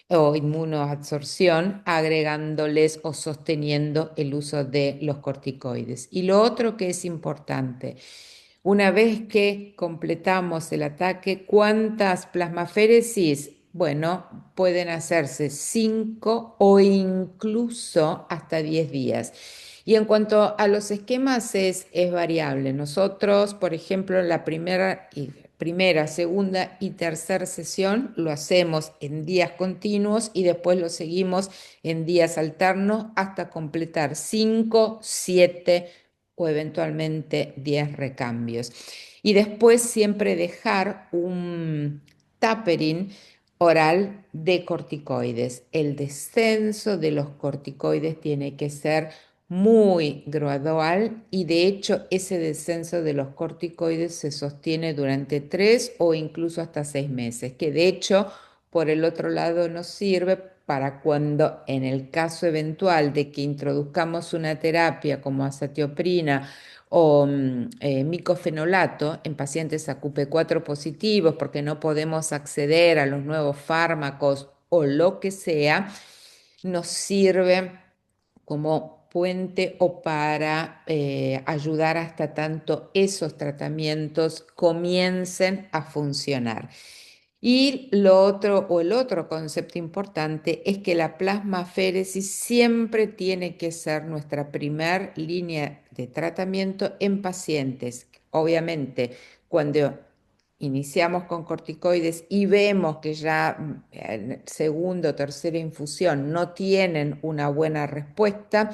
o inmunoabsorción, agregándoles o sosteniendo el uso de los corticoides. Y lo otro que es importante, una vez que completamos el ataque, ¿cuántas plasmaféresis? Bueno, pueden hacerse 5 o incluso hasta 10 días. Y en cuanto a los esquemas es variable. Nosotros, por ejemplo, la primera, segunda y tercera sesión lo hacemos en días continuos y después lo seguimos en días alternos hasta completar 5, 7 o eventualmente 10 recambios. Y después siempre dejar un tapering oral de corticoides. El descenso de los corticoides tiene que ser muy gradual y de hecho ese descenso de los corticoides se sostiene durante 3 o incluso hasta 6 meses, que de hecho por el otro lado nos sirve para cuando en el caso eventual de que introduzcamos una terapia como azatioprina o micofenolato en pacientes AQP4 positivos porque no podemos acceder a los nuevos fármacos o lo que sea, nos sirve como puente o para ayudar hasta tanto esos tratamientos comiencen a funcionar. Y lo otro o el otro concepto importante es que la plasmaféresis siempre tiene que ser nuestra primer línea de tratamiento en pacientes. Obviamente, cuando iniciamos con corticoides y vemos que ya en segunda o tercera infusión no tienen una buena respuesta,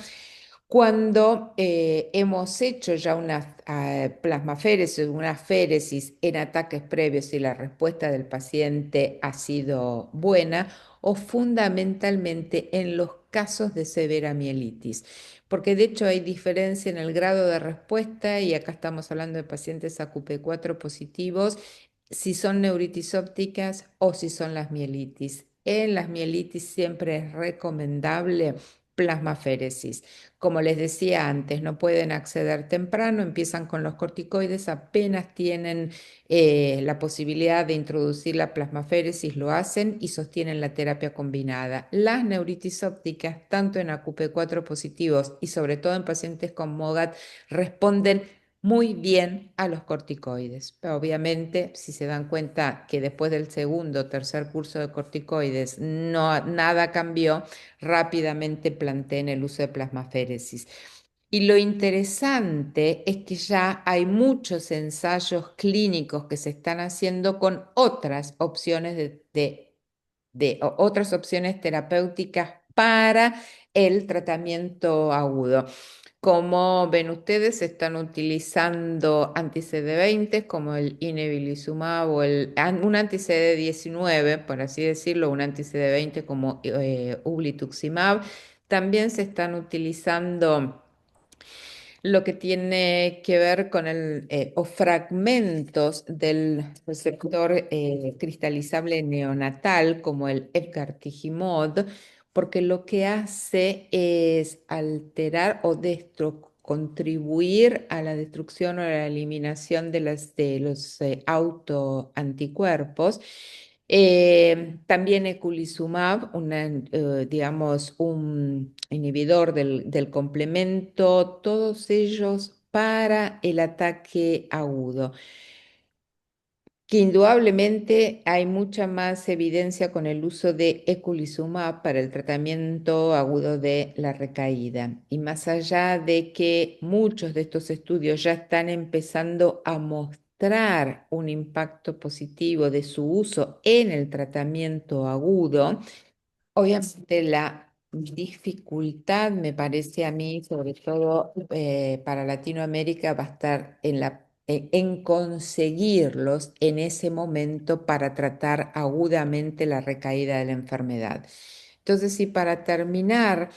cuando hemos hecho ya una plasmaféresis, una féresis en ataques previos y la respuesta del paciente ha sido buena, o fundamentalmente en los casos de severa mielitis, porque de hecho hay diferencia en el grado de respuesta y acá estamos hablando de pacientes AQP4 positivos, si son neuritis ópticas o si son las mielitis. En las mielitis siempre es recomendable plasmaféresis. Como les decía antes, no pueden acceder temprano, empiezan con los corticoides, apenas tienen la posibilidad de introducir la plasmaféresis, lo hacen y sostienen la terapia combinada. Las neuritis ópticas, tanto en AQP4 positivos y sobre todo en pacientes con MOGAD, responden muy bien a los corticoides. Pero obviamente, si se dan cuenta que después del segundo o tercer curso de corticoides nada cambió, rápidamente planteen el uso de plasmaféresis. Y lo interesante es que ya hay muchos ensayos clínicos que se están haciendo con otras opciones otras opciones terapéuticas para el tratamiento agudo. Como ven ustedes, se están utilizando anti-CD20 como el inebilizumab o un anti-CD19, por así decirlo, un anti-CD20 como ublituximab. También se están utilizando lo que tiene que ver con o fragmentos del receptor cristalizable neonatal, como el efgartigimod, porque lo que hace es alterar o contribuir a la destrucción o a la eliminación de los autoanticuerpos También eculizumab, digamos, un inhibidor del complemento, todos ellos para el ataque agudo, que indudablemente hay mucha más evidencia con el uso de eculizumab para el tratamiento agudo de la recaída. Y más allá de que muchos de estos estudios ya están empezando a mostrar un impacto positivo de su uso en el tratamiento agudo, obviamente la dificultad, me parece a mí, sobre todo para Latinoamérica, va a estar en conseguirlos en ese momento para tratar agudamente la recaída de la enfermedad. Entonces, si para terminar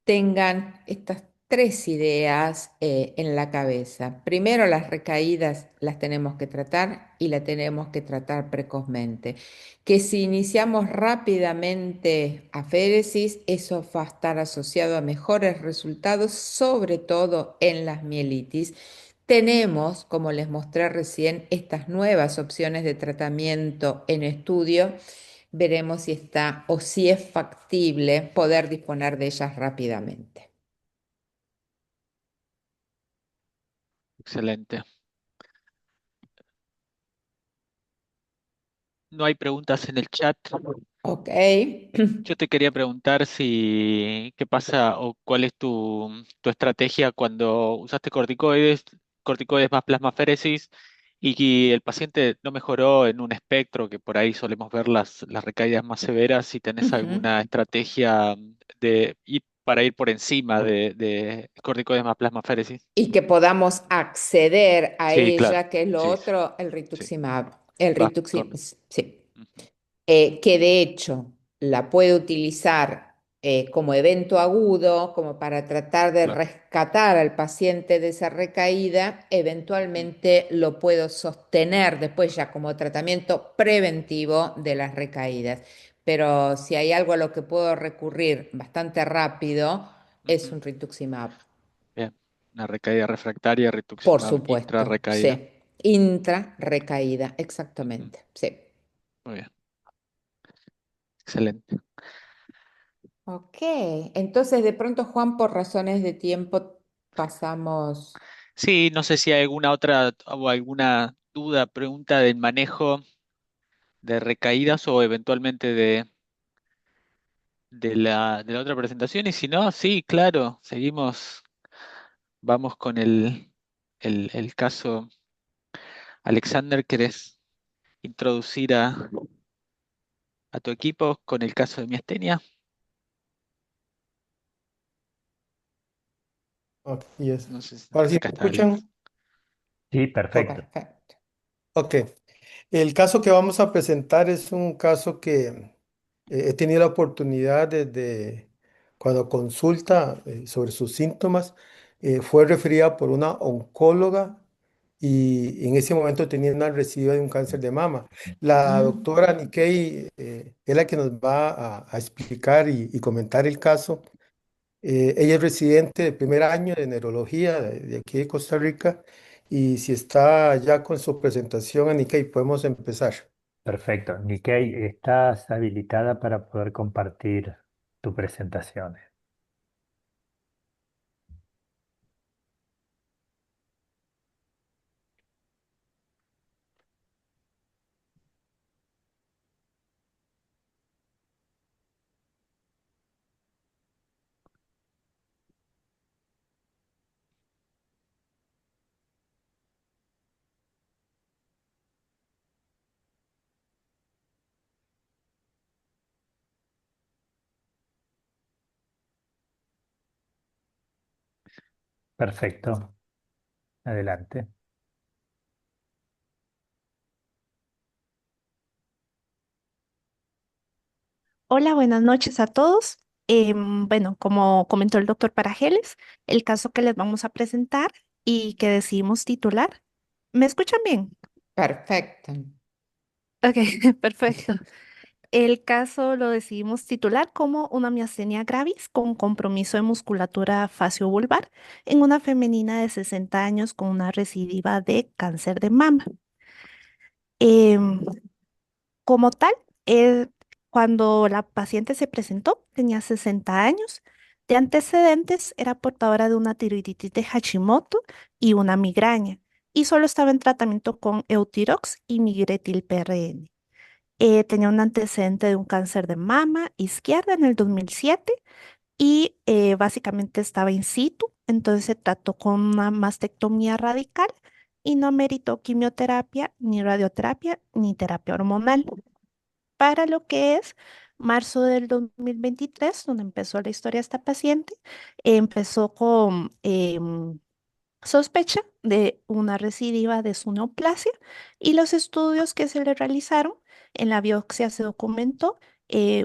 tengan estas tres ideas en la cabeza. Primero, las recaídas las tenemos que tratar y las tenemos que tratar precozmente. Que si iniciamos rápidamente aféresis, eso va a estar asociado a mejores resultados, sobre todo en las mielitis. Tenemos, como les mostré recién, estas nuevas opciones de tratamiento en estudio. Veremos si está o si es factible poder disponer de ellas rápidamente. Excelente. No hay preguntas en el chat. Ok. Yo te quería preguntar si qué pasa o cuál es tu estrategia cuando usaste corticoides más plasmaféresis y el paciente no mejoró en un espectro, que por ahí solemos ver las recaídas más severas, si tenés Ujú. alguna estrategia para ir por encima de corticoides más plasmaféresis. Y que podamos acceder a Sí, claro. ella, que es lo Sí, otro, el sí. rituximab. El Vas rituximab, con. sí. Ujú, Que de hecho la puede utilizar como evento agudo, como para tratar de claro. rescatar al paciente de esa recaída, Ujú, eventualmente lo puedo sostener después ya como tratamiento preventivo de las recaídas. Pero si hay algo a lo que puedo recurrir bastante rápido, es ujú. un rituximab. Bien. Una recaída refractaria, Por rituximab supuesto, intrarrecaída. sí. Intra recaída, Ujú, exactamente, sí. muy bien. Excelente. Ok, entonces de pronto Juan, por razones de tiempo, pasamos. Sí, no sé si hay alguna otra o alguna duda, pregunta del manejo de recaídas o eventualmente de la otra presentación. Y si no, sí, claro, seguimos, vamos con el caso. Alexander, ¿querés introducir a tu equipo con el caso de miastenia? Aquí es. No sé si. Ahora sí Acá me está Alex. escuchan. Sí, Ok. perfecto. Perfecto. Ok. El caso que vamos a presentar es un caso que he tenido la oportunidad desde cuando consulta sobre sus síntomas, fue referida por una oncóloga y en ese momento tenía una recidiva de un cáncer de mama. La Mm. doctora Nikkei es la que nos va a explicar y comentar el caso. Ella es residente de primer año de neurología de aquí de Costa Rica y si está ya con su presentación, Nikkei, podemos empezar. Perfecto. Nikkei, estás habilitada para poder compartir tu presentación. Perfecto. Adelante. Hola, buenas noches a todos. Bueno, como comentó el doctor Parajeles, el caso que les vamos a presentar y que decidimos titular. ¿Me escuchan bien? Perfecto. Ok, perfecto. El caso lo decidimos titular como una miastenia gravis con compromiso de musculatura faciovulvar en una femenina de 60 años con una recidiva de cáncer de mama. Em, Como tal, eh, cuando la paciente se presentó, tenía 60 años. De antecedentes, era portadora de una tiroiditis de Hashimoto y una migraña, y solo estaba en tratamiento con Eutirox y Migretil PRN. Tenía un antecedente de un cáncer de mama izquierda en el 2007 y básicamente estaba in situ, entonces se trató con una mastectomía radical y no meritó quimioterapia, ni radioterapia, ni terapia hormonal. Para lo que es marzo del 2023, donde empezó la historia de esta paciente, empezó con sospecha de una recidiva de su neoplasia y los estudios que se le realizaron, en la biopsia se documentó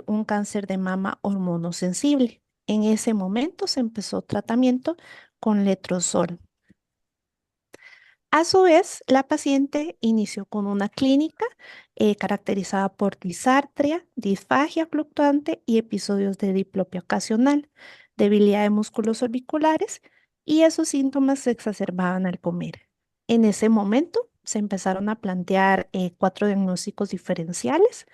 un cáncer de mama hormonosensible. En ese momento se empezó tratamiento con letrozol. A su vez, la paciente inició con una clínica caracterizada por disartria, disfagia fluctuante y episodios de diplopia ocasional, debilidad de músculos orbiculares, y esos síntomas se exacerbaban al comer. En ese momento se empezaron a plantear 4 diagnósticos diferenciales,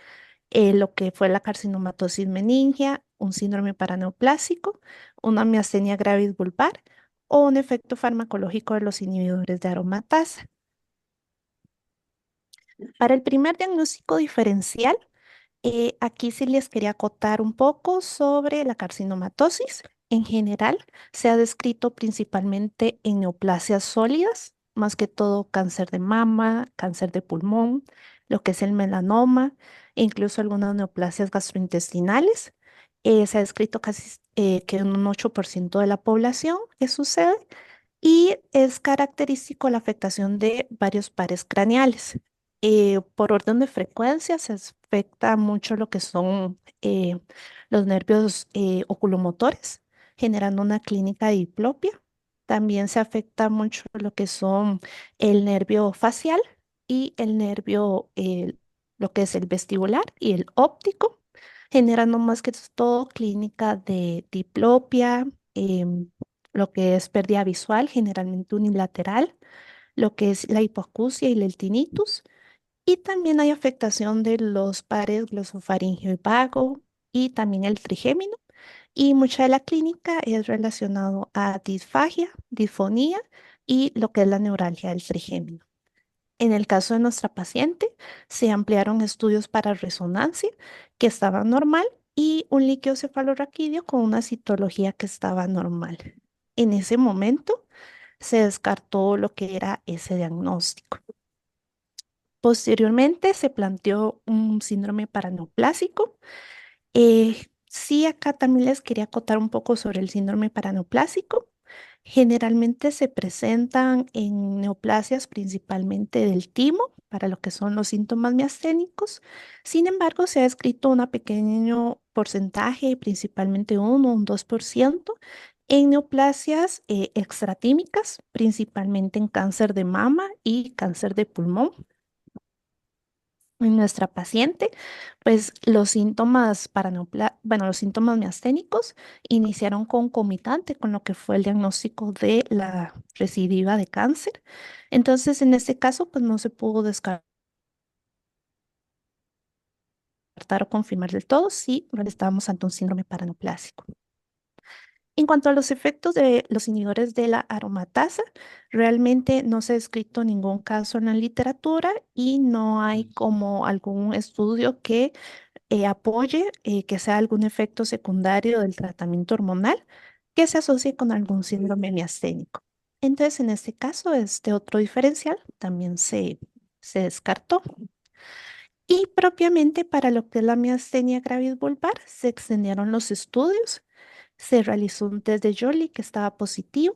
lo que fue la carcinomatosis meningia, un síndrome paraneoplásico, una miastenia gravis vulvar o un efecto farmacológico de los inhibidores de aromatasa. Para el primer diagnóstico diferencial, aquí sí les quería acotar un poco sobre la carcinomatosis. En general, se ha descrito principalmente en neoplasias sólidas, más que todo cáncer de mama, cáncer de pulmón, lo que es el melanoma, e incluso algunas neoplasias gastrointestinales. Se ha descrito casi que en un 8% de la población que sucede y es característico la afectación de varios pares craneales. Por orden de frecuencia se afecta mucho lo que son los nervios oculomotores, generando una clínica de diplopia. También se afecta mucho lo que son el nervio facial y el nervio, lo que es el vestibular y el óptico, generando más que todo clínica de diplopia, lo que es pérdida visual, generalmente unilateral, lo que es la hipoacusia y el tinnitus. Y también hay afectación de los pares glosofaringeo y vago y también el trigémino. Y mucha de la clínica es relacionado a disfagia, disfonía y lo que es la neuralgia del trigémino. En el caso de nuestra paciente, se ampliaron estudios para resonancia que estaba normal y un líquido cefalorraquídeo con una citología que estaba normal. En ese momento se descartó lo que era ese diagnóstico. Posteriormente se planteó un síndrome paraneoplásico. Sí, acá también les quería acotar un poco sobre el síndrome paraneoplásico. Generalmente se presentan en neoplasias principalmente del timo, para lo que son los síntomas miasténicos. Sin embargo, se ha descrito un pequeño porcentaje, principalmente 1 o un 2%, en neoplasias extratímicas, principalmente en cáncer de mama y cáncer de pulmón. En nuestra paciente, pues los síntomas bueno, los síntomas miasténicos iniciaron concomitante con lo que fue el diagnóstico de la recidiva de cáncer. Entonces, en este caso, pues no se pudo descartar o confirmar del todo si estábamos ante un síndrome paraneoplásico. En cuanto a los efectos de los inhibidores de la aromatasa, realmente no se ha descrito ningún caso en la literatura y no hay como algún estudio que apoye que sea algún efecto secundario del tratamiento hormonal que se asocie con algún síndrome miasténico. Entonces, en este caso, este otro diferencial también se descartó. Y propiamente para lo que es la miastenia gravis vulvar, se extendieron los estudios. Se realizó un test de Jolie que estaba positivo,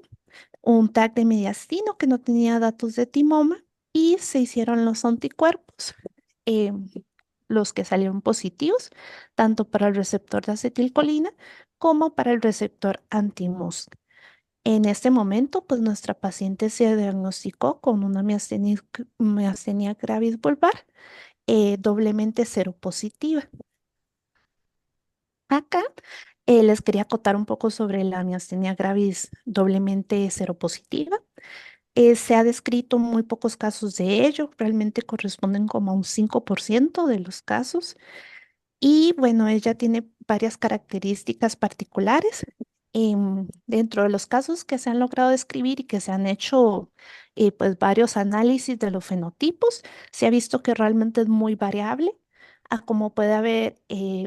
un TAC de mediastino que no tenía datos de timoma y se hicieron los anticuerpos, eh, los que salieron positivos, tanto para el receptor de acetilcolina como para el receptor anti-MuSK. En este momento, pues nuestra paciente se diagnosticó con una miastenia gravis vulvar, doblemente seropositiva. Acá les quería acotar un poco sobre la miastenia gravis doblemente seropositiva. Se ha descrito muy pocos casos de ello, realmente corresponden como a un 5% de los casos. Y bueno, ella tiene varias características particulares. Dentro de los casos que se han logrado describir y que se han hecho pues varios análisis de los fenotipos, se ha visto que realmente es muy variable, a como puede haber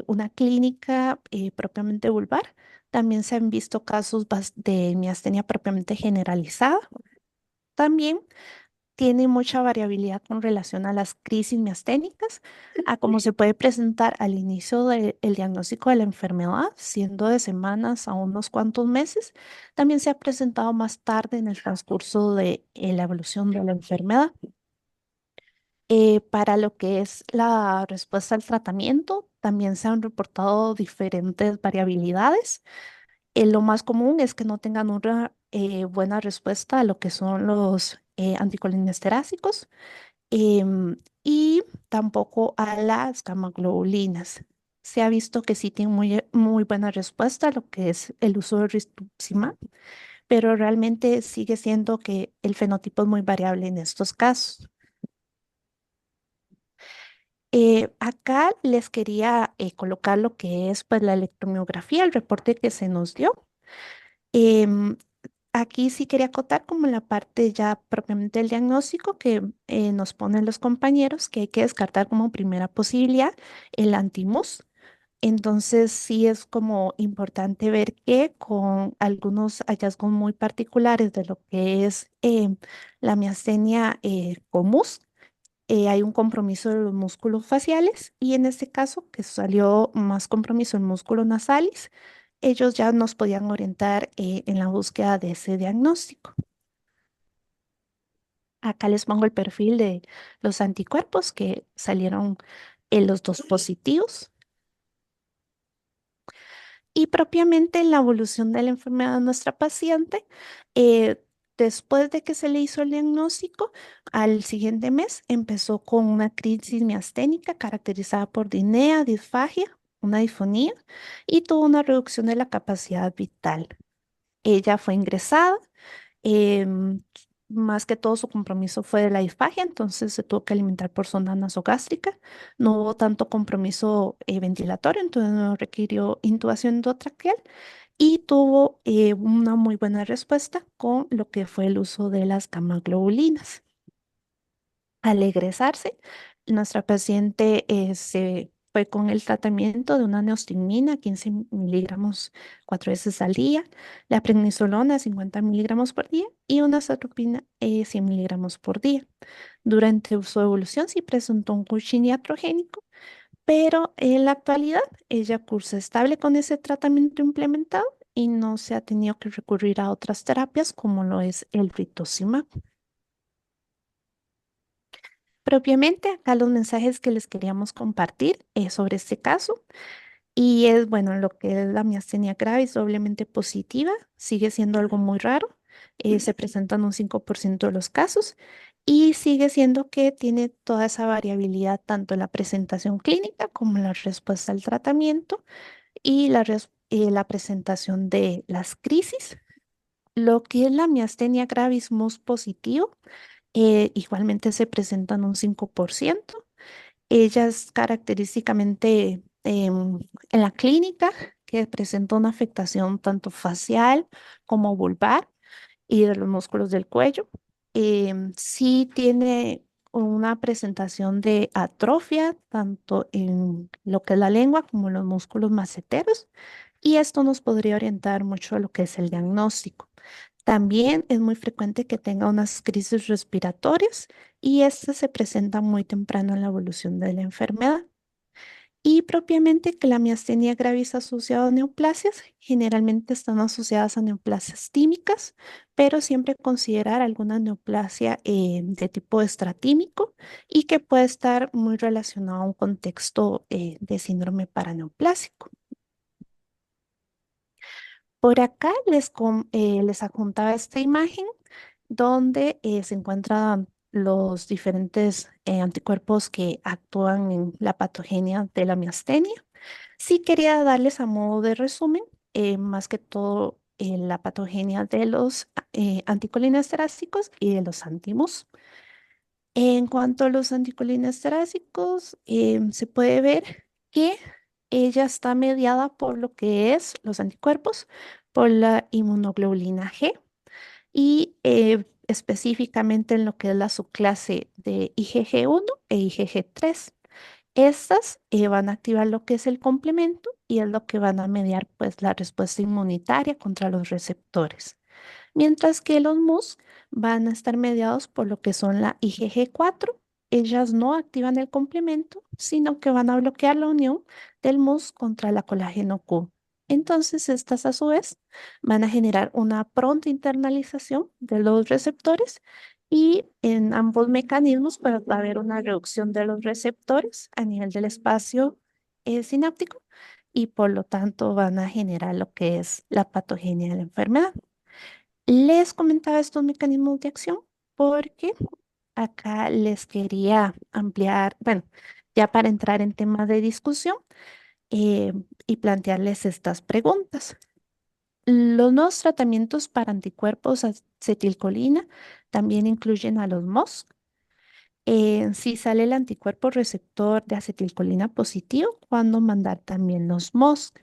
una clínica propiamente vulvar. También se han visto casos de miastenia propiamente generalizada. También tiene mucha variabilidad con relación a las crisis miasténicas, a cómo se puede presentar al inicio del diagnóstico de la enfermedad, siendo de semanas a unos cuantos meses. También se ha presentado más tarde en el transcurso de la evolución de la enfermedad. Para lo que es la respuesta al tratamiento, también se han reportado diferentes variabilidades. Lo más común es que no tengan una buena respuesta a lo que son los anticolinestéricos, y tampoco a las gamaglobulinas. Se ha visto que sí tienen muy buena respuesta a lo que es el uso de rituximab, pero realmente sigue siendo que el fenotipo es muy variable en estos casos. Acá les quería colocar lo que es pues, la electromiografía, el reporte que se nos dio. Em, Aquí sí quería acotar como la parte ya propiamente del diagnóstico que nos ponen los compañeros, que hay que descartar como primera posibilidad el antimus. Entonces sí es como importante ver que con algunos hallazgos muy particulares de lo que es la miastenia común, hay un compromiso de los músculos faciales y en este caso, que salió más compromiso en músculos nasales, ellos ya nos podían orientar en la búsqueda de ese diagnóstico. Acá les pongo el perfil de los anticuerpos que salieron en los dos positivos. Y propiamente en la evolución de la enfermedad de nuestra paciente, eh, después de que se le hizo el diagnóstico, al siguiente mes empezó con una crisis miasténica caracterizada por disnea, disfagia, una disfonía y tuvo una reducción de la capacidad vital. Ella fue ingresada. Em, Más que todo su compromiso fue de la disfagia, entonces se tuvo que alimentar por sonda nasogástrica. No hubo tanto compromiso ventilatorio, entonces no requirió intubación endotraqueal y tuvo una muy buena respuesta con lo que fue el uso de las gamma-globulinas. Al egresarse, nuestra paciente se fue con el tratamiento de una neostigmina, 15 miligramos 4 veces al día, la prednisolona, 50 miligramos por día, y una atropina, 100 miligramos por día. Durante su evolución sí presentó un Cushing iatrogénico, pero en la actualidad ella cursa estable con ese tratamiento implementado y no se ha tenido que recurrir a otras terapias como lo es el rituximab. Propiamente, acá los mensajes que les queríamos compartir sobre este caso. Y es, bueno, lo que es la miastenia gravis doblemente positiva, sigue siendo algo muy raro. Se presentan un 5% de los casos y sigue siendo que tiene toda esa variabilidad tanto en la presentación clínica como en la respuesta al tratamiento y la presentación de las crisis. Lo que es la miastenia gravis MUS positivo, igualmente se presentan un 5%. Ellas característicamente en la clínica que presenta una afectación tanto facial como vulvar y de los músculos del cuello. Sí tiene una presentación de atrofia tanto en lo que es la lengua como en los músculos maceteros y esto nos podría orientar mucho a lo que es el diagnóstico. También es muy frecuente que tenga unas crisis respiratorias y estas se presentan muy temprano en la evolución de la enfermedad. Y propiamente que la miastenia gravis asociada a neoplasias generalmente están asociadas a neoplasias tímicas, pero siempre considerar alguna neoplasia de tipo estratímico y que puede estar muy relacionado a un contexto de síndrome paraneoplásico. Por acá les adjuntaba esta imagen donde se encuentran los diferentes anticuerpos que actúan en la patogenia de la miastenia. Sí quería darles a modo de resumen, más que todo la patogenia de los anticolinesteráticos y de los antimus. En cuanto a los anticolinesteráticos, se puede ver que ella está mediada por lo que es los anticuerpos, por la inmunoglobulina G y específicamente en lo que es la subclase de IgG1 e IgG3. Estas van a activar lo que es el complemento y es lo que van a mediar pues la respuesta inmunitaria contra los receptores. Mientras que los MUS van a estar mediados por lo que son la IgG4. Ellas no activan el complemento, sino que van a bloquear la unión del MUS contra la colágeno Q. Entonces, estas a su vez van a generar una pronta internalización de los receptores y en ambos mecanismos pues, va a haber una reducción de los receptores a nivel del espacio sináptico y por lo tanto van a generar lo que es la patogenia de la enfermedad. Les comentaba estos mecanismos de acción porque acá les quería ampliar, bueno, ya para entrar en temas de discusión eh, y plantearles estas preguntas. Los nuevos tratamientos para anticuerpos acetilcolina también incluyen a los MOS. Si sale el anticuerpo receptor de acetilcolina positivo, cuando mandar también los MOS.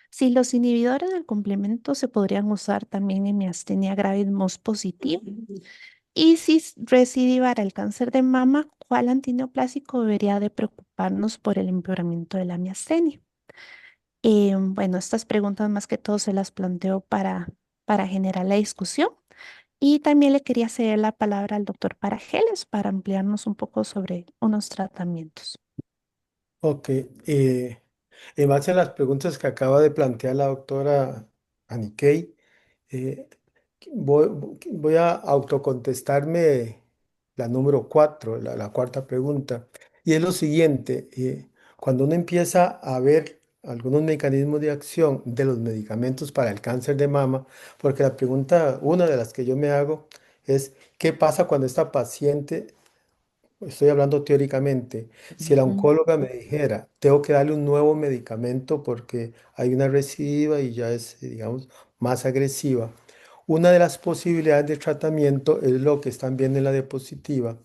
Si los inhibidores del complemento se podrían usar también en miastenia gravis MOS positivo. Y si recidivara el cáncer de mama, ¿cuál antineoplásico debería de preocuparnos por el empeoramiento de la miastenia? Bueno, estas preguntas más que todo se las planteo para generar la discusión. Y también le quería ceder la palabra al doctor Parajeles para ampliarnos un poco sobre unos tratamientos. Ok, en base a las preguntas que acaba de plantear la doctora Aniquei, eh, voy a autocontestarme la número 4, la cuarta pregunta, y es lo siguiente, cuando uno empieza a ver algunos mecanismos de acción de los medicamentos para el cáncer de mama, porque la pregunta, una de las que yo me hago es, ¿qué pasa cuando esta paciente, estoy hablando teóricamente, si la Ujú, oncóloga me dijera, tengo que darle un nuevo medicamento porque hay una recidiva y ya es, digamos, más agresiva? Una de las posibilidades de tratamiento es lo que están viendo en la diapositiva,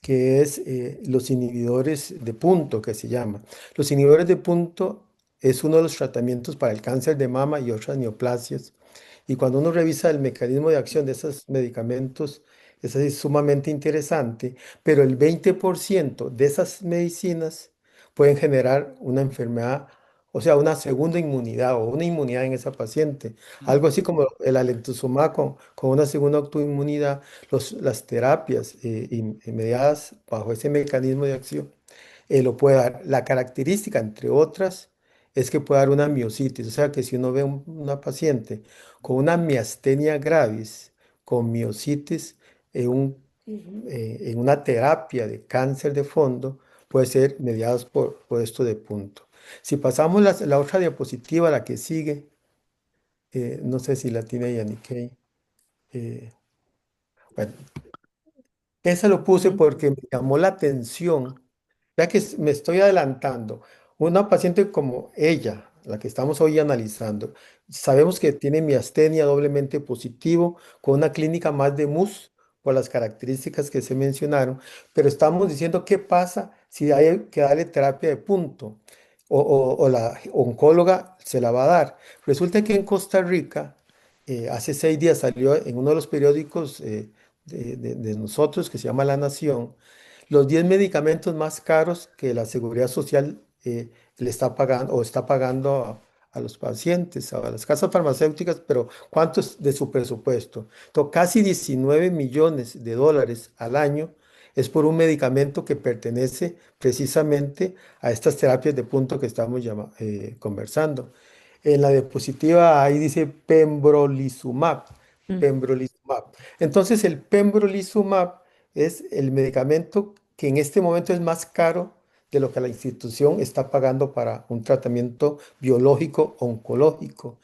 que es los inhibidores de punto, que se llama. Los inhibidores de punto es uno de los tratamientos para el cáncer de mama y otras neoplasias. Y cuando uno revisa el mecanismo de acción de esos medicamentos, es así sumamente interesante, pero el 20% de esas medicinas pueden generar una enfermedad, o sea, una segunda inmunidad o una inmunidad en esa paciente. Algo así como el alemtuzumab con una segunda autoinmunidad, las terapias mediadas bajo ese mecanismo de acción lo puede dar. La característica, entre otras, es que puede dar una miositis. O sea que si uno ve una paciente con una miastenia gravis, con miositis, en una terapia de cáncer de fondo, puede ser mediados por esto de punto. Si pasamos la otra diapositiva, la que sigue, no sé si la tiene Yannick. Bueno, esa lo puse ujú, porque me llamó la atención, ya que me estoy adelantando. Una paciente como ella, la que estamos hoy analizando, sabemos que tiene miastenia doblemente positivo, con una clínica más de MUS, por las características que se mencionaron, pero estamos diciendo qué pasa si hay que darle terapia de punto o la oncóloga se la va a dar. Resulta que en Costa Rica, hace 6 días salió en uno de los periódicos de nosotros, que se llama La Nación, los 10 medicamentos más caros que la Seguridad Social le está pagando o está pagando a los pacientes, a las casas farmacéuticas, pero ¿cuánto es de su presupuesto? Entonces, casi 19 millones de dólares al año es por un medicamento que pertenece precisamente a estas terapias de punto que estamos conversando. En la diapositiva ahí dice pembrolizumab. mm, Pembrolizumab. Entonces, el pembrolizumab es el medicamento que en este momento es más caro de lo que la institución está pagando para un tratamiento biológico oncológico.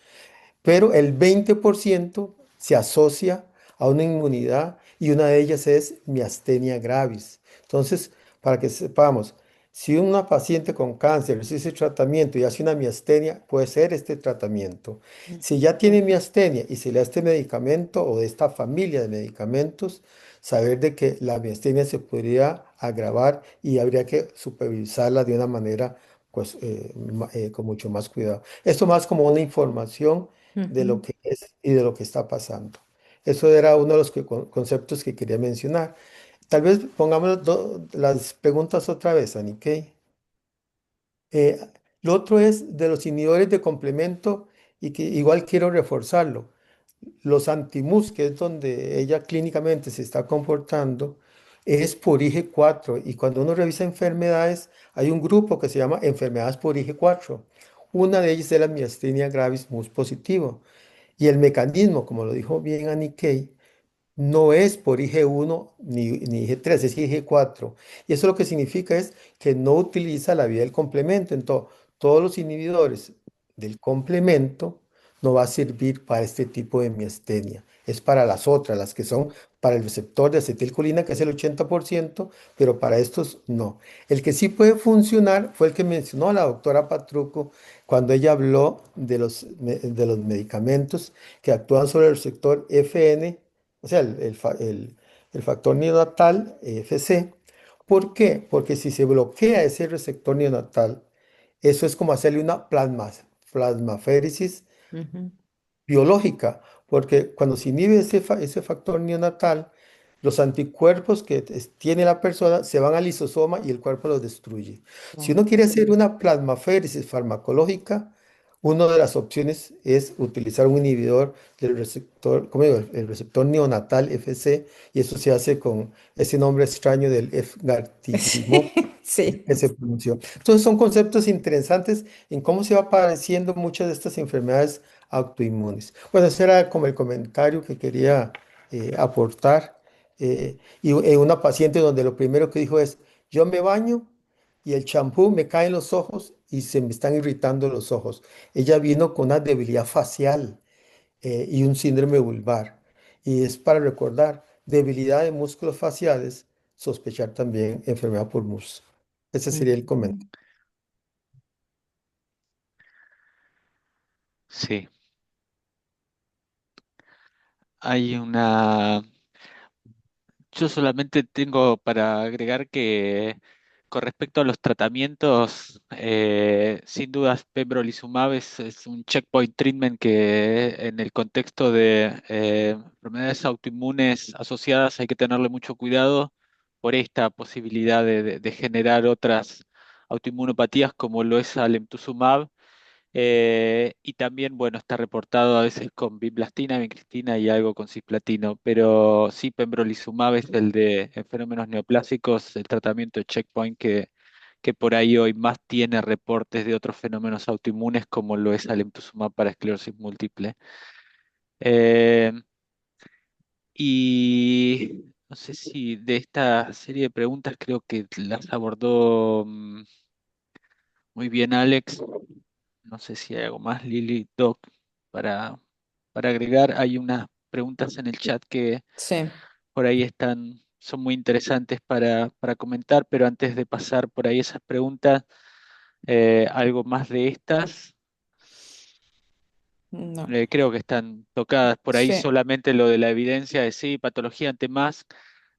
Pero el 20% se asocia a una inmunidad y una de ellas es miastenia gravis. Entonces, para que sepamos, Si una paciente con cáncer recibe ese tratamiento y hace una miastenia, puede ser este tratamiento. Si ya tiene miastenia y se le da este medicamento o de esta familia de medicamentos, saber de que la miastenia se podría agravar y habría que supervisarla de una manera pues, con mucho más cuidado. Esto más como una información de lo Ujú. que es y de lo que está pasando. Eso era uno de los conceptos que quería mencionar. Tal vez pongamos las preguntas otra vez, Anique. Eh, lo otro es de los inhibidores de complemento y que igual quiero reforzarlo. Los antimus, que es donde ella clínicamente se está comportando, es por IG4 y cuando uno revisa enfermedades, hay un grupo que se llama enfermedades por IG4. Una de ellas es la miastenia gravis mus positivo. Y el mecanismo, como lo dijo bien Anique, no es por IG1 ni IG3, es IG4. Y eso lo que significa es que no utiliza la vía del complemento. Entonces, todos los inhibidores del complemento no va a servir para este tipo de miastenia. Es para las otras, las que son para el receptor de acetilcolina, que es el 80%, pero para estos no. El que sí puede funcionar fue el que mencionó la doctora Patruco cuando ella habló de los medicamentos que actúan sobre el receptor FN, o sea, el factor neonatal FC. ¿Por qué? Porque si se bloquea ese receptor neonatal, eso es como hacerle una plasmaféresis Ujú. biológica, porque cuando se inhibe ese factor neonatal, los anticuerpos que tiene la persona se van al lisosoma y el cuerpo los destruye. Si Claro. uno quiere hacer una plasmaféresis farmacológica, una de las opciones es utilizar un inhibidor del receptor, ¿cómo digo? El receptor neonatal FC, y eso se hace con ese nombre extraño del F-gartigimod Sí, que se pronunció. Entonces son conceptos interesantes en cómo se va apareciendo muchas de estas enfermedades autoinmunes. Bueno, ese era como el comentario que quería aportar. Una paciente donde lo primero que dijo es, yo me baño y el champú me cae en los ojos y se me están irritando los ojos. Ella vino con una debilidad facial y un síndrome vulvar. Y es para recordar, debilidad de músculos faciales, sospechar también enfermedad por MUS. Ese sería el ujú. comentario. Sí, hay una... Yo solamente tengo para agregar que con respecto a los tratamientos, sin dudas pembrolizumab es un checkpoint treatment que en el contexto de enfermedades autoinmunes asociadas hay que tenerle mucho cuidado por esta posibilidad de generar otras autoinmunopatías como lo es alemtuzumab. Y también, bueno, está reportado a veces con biblastina, vincristina y algo con cisplatino, pero sí, pembrolizumab es el de en fenómenos neoplásicos, el tratamiento de checkpoint que por ahí hoy más tiene reportes de otros fenómenos autoinmunes como lo es alemtuzumab para esclerosis múltiple. Eh, y no sé si de esta serie de preguntas creo que las abordó muy bien Alex. No sé si hay algo más, Lili, Doc, para, para agregar. Hay unas preguntas en el chat que Sí, por ahí están, son muy interesantes para comentar, pero antes de pasar por ahí esas preguntas, algo más de estas. no, Creo que están tocadas por ahí sí. solamente lo de la evidencia de sí, patología ante más.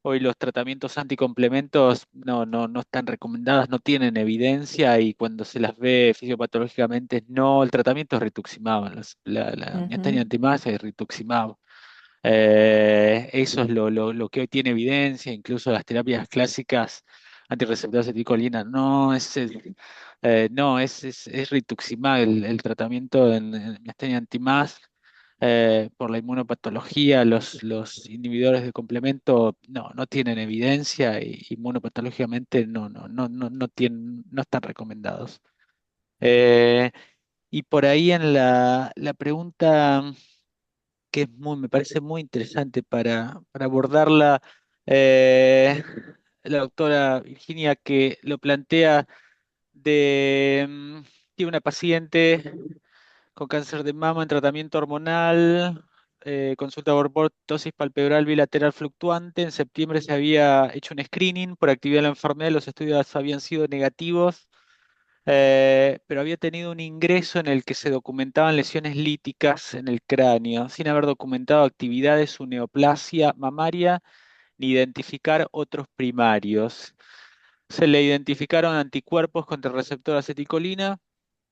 Hoy los tratamientos anticomplementos no están recomendados, no tienen evidencia y cuando se las ve fisiopatológicamente, no, el tratamiento es rituximab, la miastenia Ujú, antimasa es rituximab. Eso es lo que hoy tiene evidencia, incluso las terapias clásicas antirreceptores de acetilcolina, es rituximab el tratamiento en miastenia antimás por la inmunopatología, los inhibidores de complemento no tienen evidencia y inmunopatológicamente no están recomendados. Eh, y por ahí en la pregunta que me parece muy interesante para abordarla, eh, la doctora Virginia que lo plantea tiene una paciente con cáncer de mama en tratamiento hormonal, consulta por ptosis palpebral bilateral fluctuante. En septiembre se había hecho un screening por actividad de la enfermedad, los estudios habían sido negativos, pero había tenido un ingreso en el que se documentaban lesiones líticas en el cráneo, sin haber documentado actividad de su neoplasia mamaria ni identificar otros primarios. Se le identificaron anticuerpos contra el receptor acetilcolina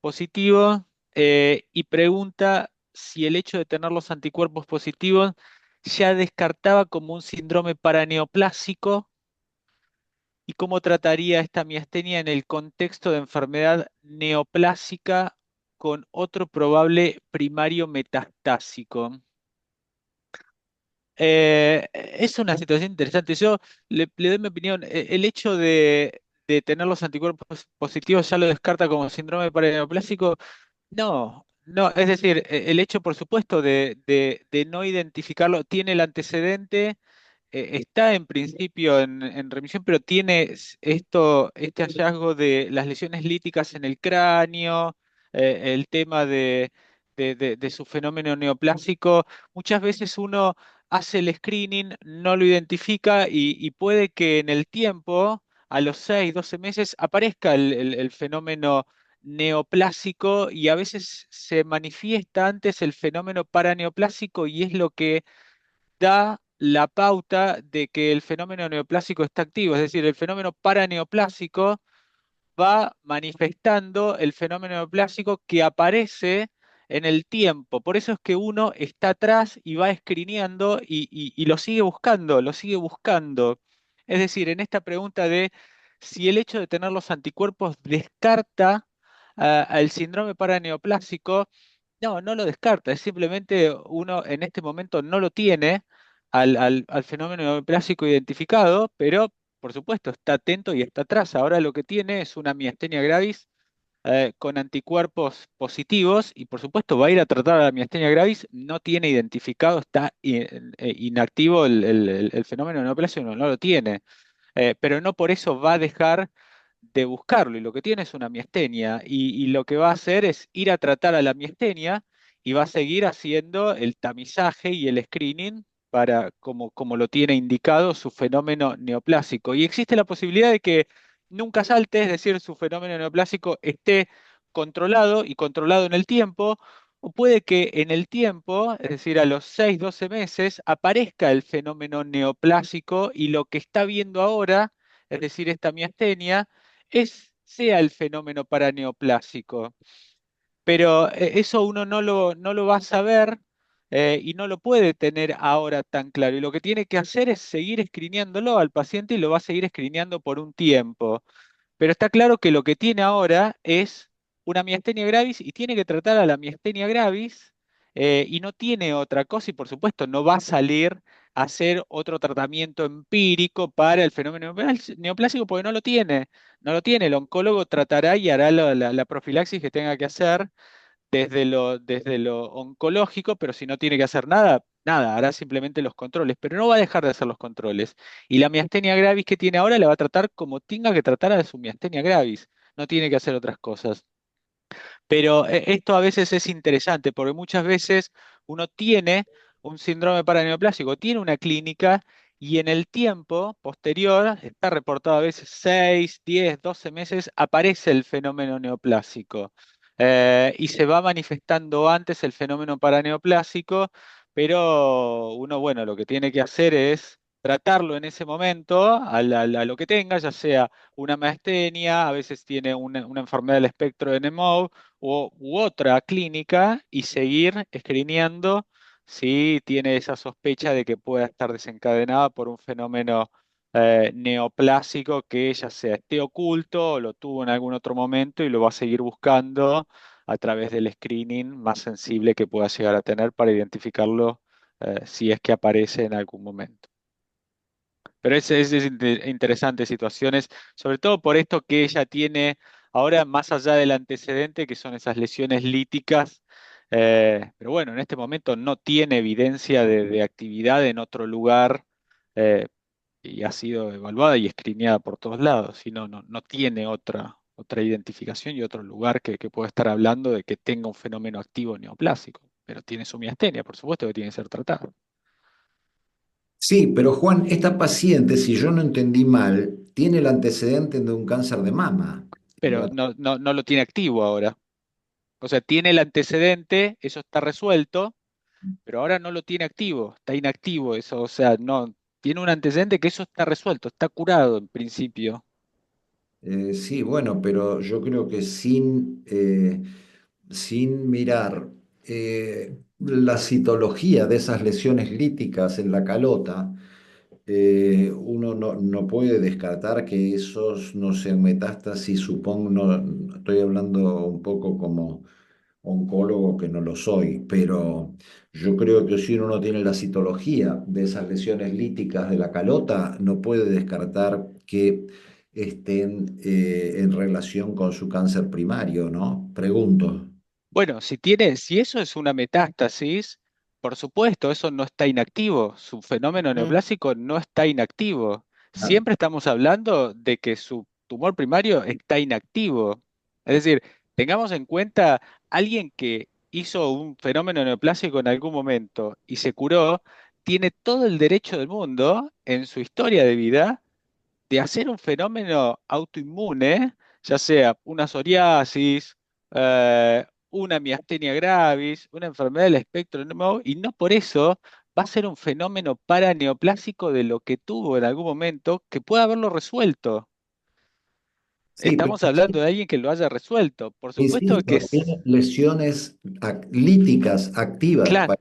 positivo, y pregunta si el hecho de tener los anticuerpos positivos ya descartaba como un síndrome paraneoplásico y cómo trataría esta miastenia en el contexto de enfermedad neoplásica con otro probable primario metastásico. Es una situación interesante. Yo le doy mi opinión. El hecho de tener los anticuerpos positivos ya lo descarta como síndrome paraneoplásico. No, no, es decir, el hecho, por supuesto, de no identificarlo, tiene el antecedente, está en principio en remisión, pero tiene este hallazgo de las lesiones líticas en el cráneo, el tema de su fenómeno neoplásico. Muchas veces uno hace el screening, no lo identifica y puede que en el tiempo, a los 6, 12 meses, aparezca el fenómeno neoplásico y a veces se manifiesta antes el fenómeno paraneoplásico y es lo que da la pauta de que el fenómeno neoplásico está activo, es decir, el fenómeno paraneoplásico va manifestando el fenómeno neoplásico que aparece en el tiempo. Por eso es que uno está atrás y va escrineando y lo sigue buscando, lo sigue buscando. Es decir, en esta pregunta de si el hecho de tener los anticuerpos descarta al síndrome paraneoplásico, no, no lo descarta, es simplemente uno en este momento no lo tiene al fenómeno neoplásico identificado, pero por supuesto está atento y está atrás. Ahora lo que tiene es una miastenia gravis con anticuerpos positivos y por supuesto va a ir a tratar a la miastenia gravis, no tiene identificado, está inactivo el fenómeno neoplásico, no lo tiene. Pero no por eso va a dejar de buscarlo y lo que tiene es una miastenia y lo que va a hacer es ir a tratar a la miastenia y va a seguir haciendo el tamizaje y el screening para como lo tiene indicado su fenómeno neoplásico. Y existe la posibilidad de que nunca salte, es decir, su fenómeno neoplásico esté controlado y controlado en el tiempo, o puede que en el tiempo, es decir, a los 6, 12 meses, aparezca el fenómeno neoplásico y lo que está viendo ahora, es decir, esta miastenia, sea el fenómeno paraneoplásico. Pero eso uno no lo va a saber y no lo puede tener ahora tan claro. Y lo que tiene que hacer es seguir escrineándolo al paciente y lo va a seguir escrineando por un tiempo. Pero está claro que lo que tiene ahora es una miastenia gravis y tiene que tratar a la miastenia gravis y no tiene otra cosa y por supuesto no va a salir a hacer otro tratamiento empírico para el fenómeno neoplásico porque no lo tiene. No lo tiene. El oncólogo tratará y hará la profilaxis que tenga que hacer desde lo oncológico, pero si no tiene que hacer nada, nada, hará simplemente los controles, pero no va a dejar de hacer los controles. Y la miastenia gravis que tiene ahora la va a tratar como tenga que tratar a su miastenia gravis, no tiene que hacer otras cosas. Pero esto a veces es interesante porque muchas veces uno tiene un síndrome paraneoplásico, tiene una clínica y en el tiempo posterior, está reportado a veces 6, 10, 12 meses, aparece el fenómeno neoplásico. Y se va manifestando antes el fenómeno paraneoplásico, pero uno, bueno, lo que tiene que hacer es tratarlo en ese momento a lo que tenga, ya sea una mastenia, a veces tiene una enfermedad del espectro de Nemours, u otra clínica y seguir escrineando si tiene esa sospecha de que pueda estar desencadenada por un fenómeno neoplásico que ya sea esté oculto o lo tuvo en algún otro momento y lo va a seguir buscando a través del screening más sensible que pueda llegar a tener para identificarlo si es que aparece en algún momento. Pero es interesante situaciones, sobre todo por esto que ella tiene ahora, más allá del antecedente, que son esas lesiones líticas, pero bueno, en este momento no tiene evidencia de actividad en otro lugar y ha sido evaluada y escrineada por todos lados, sino no tiene otra identificación y otro lugar que pueda estar hablando de que tenga un fenómeno activo neoplásico. pero tiene su miastenia, por supuesto que tiene que ser tratada. Sí, pero Juan, esta paciente, si yo no entendí mal, tiene el antecedente de un cáncer de mama. Pero no lo tiene activo ahora. O sea, tiene el antecedente, eso está resuelto, pero ahora no lo tiene activo, está inactivo eso. O sea, no, tiene un antecedente que eso está resuelto, está curado en principio. Sí, bueno, pero yo creo que sin mirar la citología de esas lesiones líticas en la calota, uno no puede descartar que esos no sean metástasis, supongo, no, estoy hablando un poco como oncólogo que no lo soy, pero yo creo que si uno no tiene la citología de esas lesiones líticas de la calota, no puede descartar que estén en relación con su cáncer primario, ¿no? Pregunto. Bueno, si eso es una metástasis, por supuesto, eso no está inactivo. Su fenómeno Mm, neoplásico no está inactivo. Ah, Siempre estamos hablando de que su tumor primario está inactivo. Es decir, tengamos en cuenta alguien que hizo un fenómeno neoplásico en algún momento y se curó, tiene todo el derecho del mundo en su historia de vida de hacer un fenómeno autoinmune, ya sea una psoriasis, una miastenia gravis, una enfermedad del espectro neumónico, y no por eso va a ser un fenómeno paraneoplásico de lo que tuvo en algún momento que pueda haberlo resuelto. sí, pero Estamos hablando de alguien que lo haya resuelto. Por supuesto que insisto, tiene lesiones líticas activas claro, para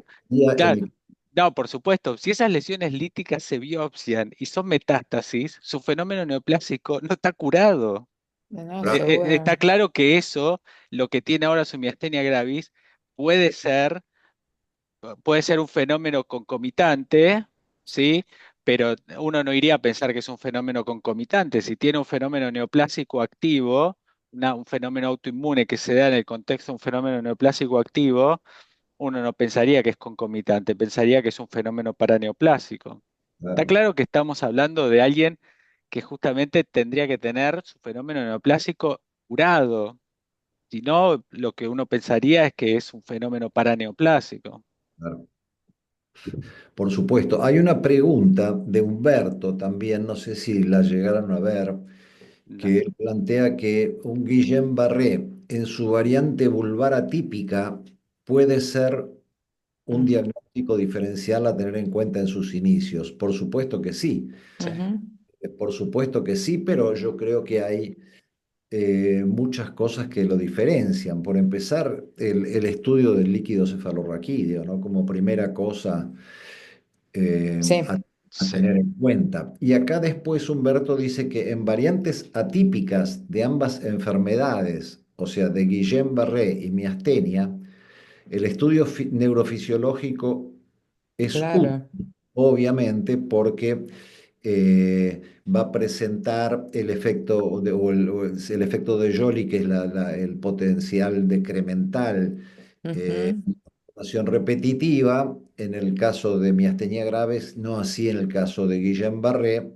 claro. No, por supuesto, si esas lesiones líticas se biopsian y son metástasis, su fenómeno neoplásico no está curado. no, Está seguro. claro que eso, lo que tiene ahora su miastenia gravis, puede ser, puede ser un fenómeno concomitante, ¿sí? Pero uno no iría a pensar que es un fenómeno concomitante. Si tiene un fenómeno neoplásico activo, un fenómeno autoinmune que se da en el contexto de un fenómeno neoplásico activo, uno no pensaría que es concomitante, pensaría que es un fenómeno paraneoplásico. Está Claro, claro que estamos hablando de alguien que justamente tendría que tener su fenómeno neoplásico curado. Si no, lo que uno pensaría es que es un fenómeno paraneoplásico. claro. Por supuesto. Hay una pregunta de Humberto también, no sé si la llegaron a ver, No. que él plantea que un Guillain-Barré en su variante vulvar atípica puede ser un Mm, diagnóstico diferencial a tener en cuenta en sus inicios. Por supuesto que sí, Sí. ujú. por supuesto que sí, pero yo creo que hay muchas cosas que lo diferencian. Por empezar, el estudio del líquido cefalorraquídeo, ¿no? Como primera cosa a Sí, Sí. tener en cuenta. Y acá después Humberto dice que en variantes atípicas de ambas enfermedades, o sea, de Guillain-Barré y miastenia, el estudio neurofisiológico es útil, claro. obviamente, porque va a presentar el efecto o el efecto de Joly, que es el potencial decremental, Ujú, formación repetitiva, en el caso de miastenia graves, no así en el caso de Guillain-Barré,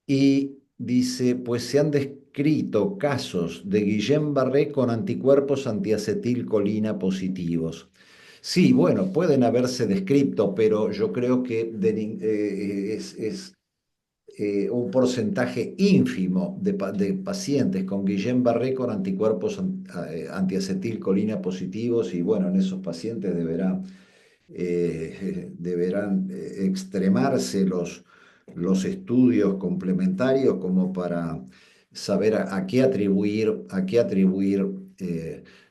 y dice, pues se han descrito casos de Guillain-Barré con anticuerpos antiacetilcolina positivos. Sí, bueno, pueden haberse descrito, pero yo creo que es un porcentaje ínfimo de pacientes con Guillain-Barré con anticuerpos antiacetilcolina positivos y bueno, en esos pacientes deberán extremarse los estudios complementarios como para saber a qué atribuir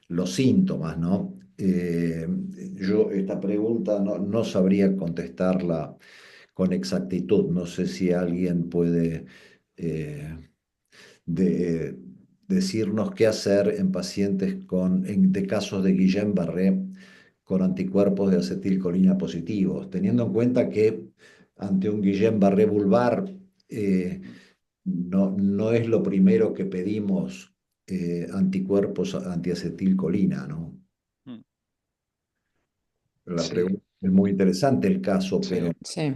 los síntomas, ¿no? Yo esta pregunta no sabría contestarla con exactitud. No sé si alguien puede eh, de- decirnos qué hacer en pacientes de casos de Guillain-Barré con anticuerpos de acetilcolina positivos, teniendo en cuenta que ante un Guillain-Barré vulvar no es lo primero que pedimos anticuerpos antiacetilcolina, ¿no? Mm. La Sí, pregunta es muy interesante el caso, sí. sí.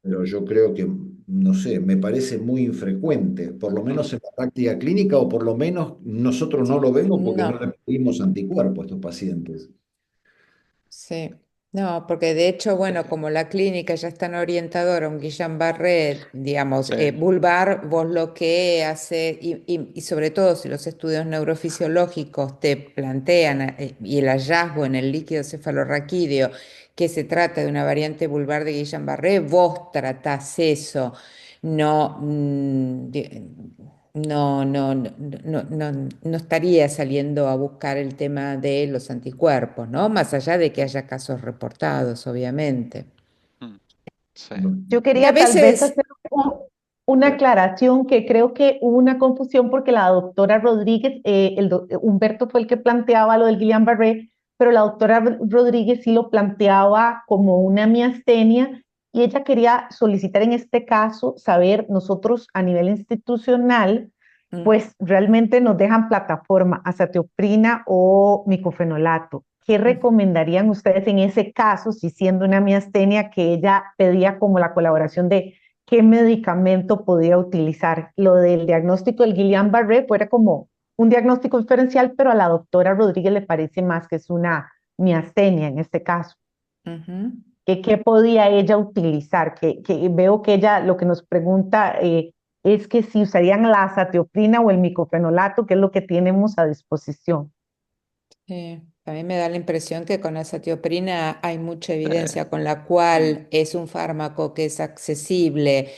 pero yo creo que, no sé, me parece muy infrecuente, por lo Mm. menos en la práctica clínica, o por lo menos nosotros no lo vemos porque no No. le pedimos anticuerpos a estos pacientes. Sí, no, porque de hecho, bueno, como la clínica ya es tan orientadora a un Guillain-Barré, digamos, Sí. vulvar, vos lo que hace, y sobre todo si los estudios neurofisiológicos te plantean, y el hallazgo en el líquido cefalorraquídeo, que se trata de una variante vulvar de Guillain-Barré, vos tratás eso, no, no estaría saliendo a buscar el tema de los anticuerpos, ¿no? Más allá de que haya casos reportados, obviamente. Mm, sí. Yo Y a quería tal vez veces, hacer una aclaración que creo que hubo una confusión porque la doctora Rodríguez, Humberto fue el que planteaba lo del Guillain-Barré, pero la doctora Rodríguez sí lo planteaba como una miastenia y ella quería solicitar en este caso saber nosotros a nivel institucional, pues realmente nos dejan plataforma, azatioprina o micofenolato. ¿Qué recomendarían ustedes en ese caso, si siendo una miastenia que ella pedía como la colaboración de qué medicamento podía utilizar? Lo del diagnóstico del Guillain-Barré fuera como un diagnóstico diferencial, pero a la doctora Rodríguez le parece más que es una miastenia en este caso. ujú. ¿Qué podía ella utilizar? Que veo que ella lo que nos pregunta es que si usarían la azatioprina o el micofenolato, que es lo que tenemos a disposición. A mí me da la impresión que con la azatioprina hay mucha Eh, evidencia con la mm. cual es un fármaco que es accesible,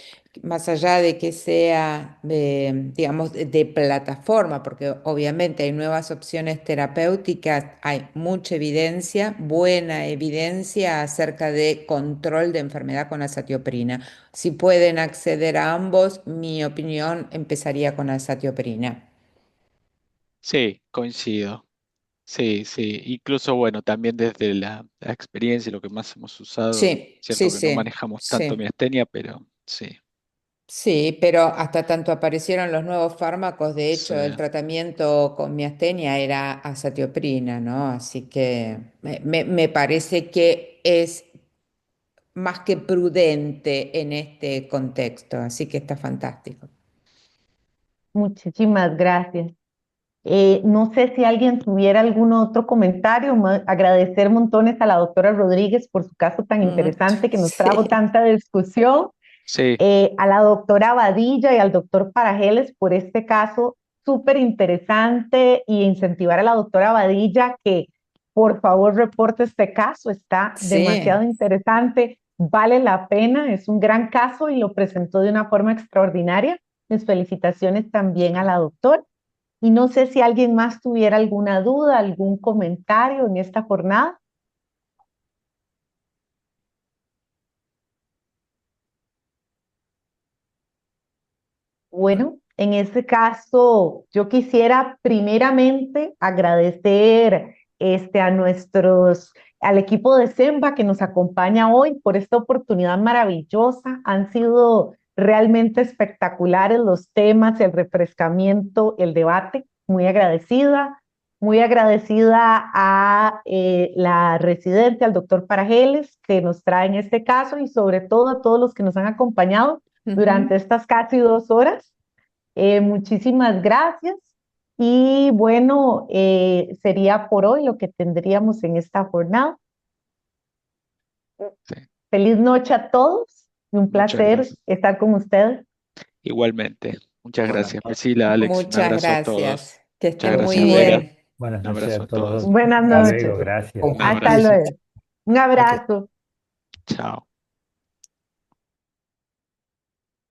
más allá de que sea, digamos, de plataforma, porque obviamente hay nuevas opciones terapéuticas, hay mucha evidencia, buena evidencia acerca de control de enfermedad con azatioprina. Si pueden acceder a ambos, mi opinión empezaría con azatioprina. Sí, coincido. Sí, sí. Incluso, bueno, también desde la experiencia y lo que más hemos usado, Sí, sí, cierto que no sí, manejamos tanto sí. miastenia, pero sí, Sí, pero hasta tanto aparecieron los nuevos fármacos, de sí, hecho, el tratamiento con miastenia era azatioprina, ¿no? Así que me parece que es más que prudente en este contexto, así que está fantástico. Muchísimas gracias. No sé si alguien tuviera algún otro comentario. Agradecer montones a la doctora Rodríguez por su caso tan Mucho, interesante que nos trajo sí, tanta discusión. sí, A la doctora Badilla y al doctor Parajeles por este caso súper interesante y incentivar a la doctora Badilla que por favor reporte este caso, está demasiado sí. interesante, vale la pena, es un gran caso y lo presentó de una forma extraordinaria. Mis felicitaciones también a la doctora. Y no sé si alguien más tuviera alguna duda, algún comentario en esta jornada. Bueno, en este caso, yo quisiera primeramente agradecer al equipo de Semba que nos acompaña hoy por esta oportunidad maravillosa. Han sido realmente espectaculares los temas, el refrescamiento, el debate. Muy agradecida a la residente, al doctor Parajeles, que nos trae en este caso y sobre todo a todos los que nos han acompañado durante Ujú. estas casi 2 horas. Muchísimas gracias. Y bueno, sería por hoy lo que tendríamos en esta jornada. sí. Feliz noche a todos y un Muchas placer gracias. estar con ustedes. Igualmente. Muchas Buenas gracias, noches. Priscila, Alex. Un Muchas abrazo a todos. gracias. Que Muchas estén muy gracias, Gracias. Vera. bien. Buenas Un noches abrazo a a todos. todos. Buenas Hasta noches. luego. Gracias. Un Hasta abrazo. luego. Un Ok. abrazo. Chao.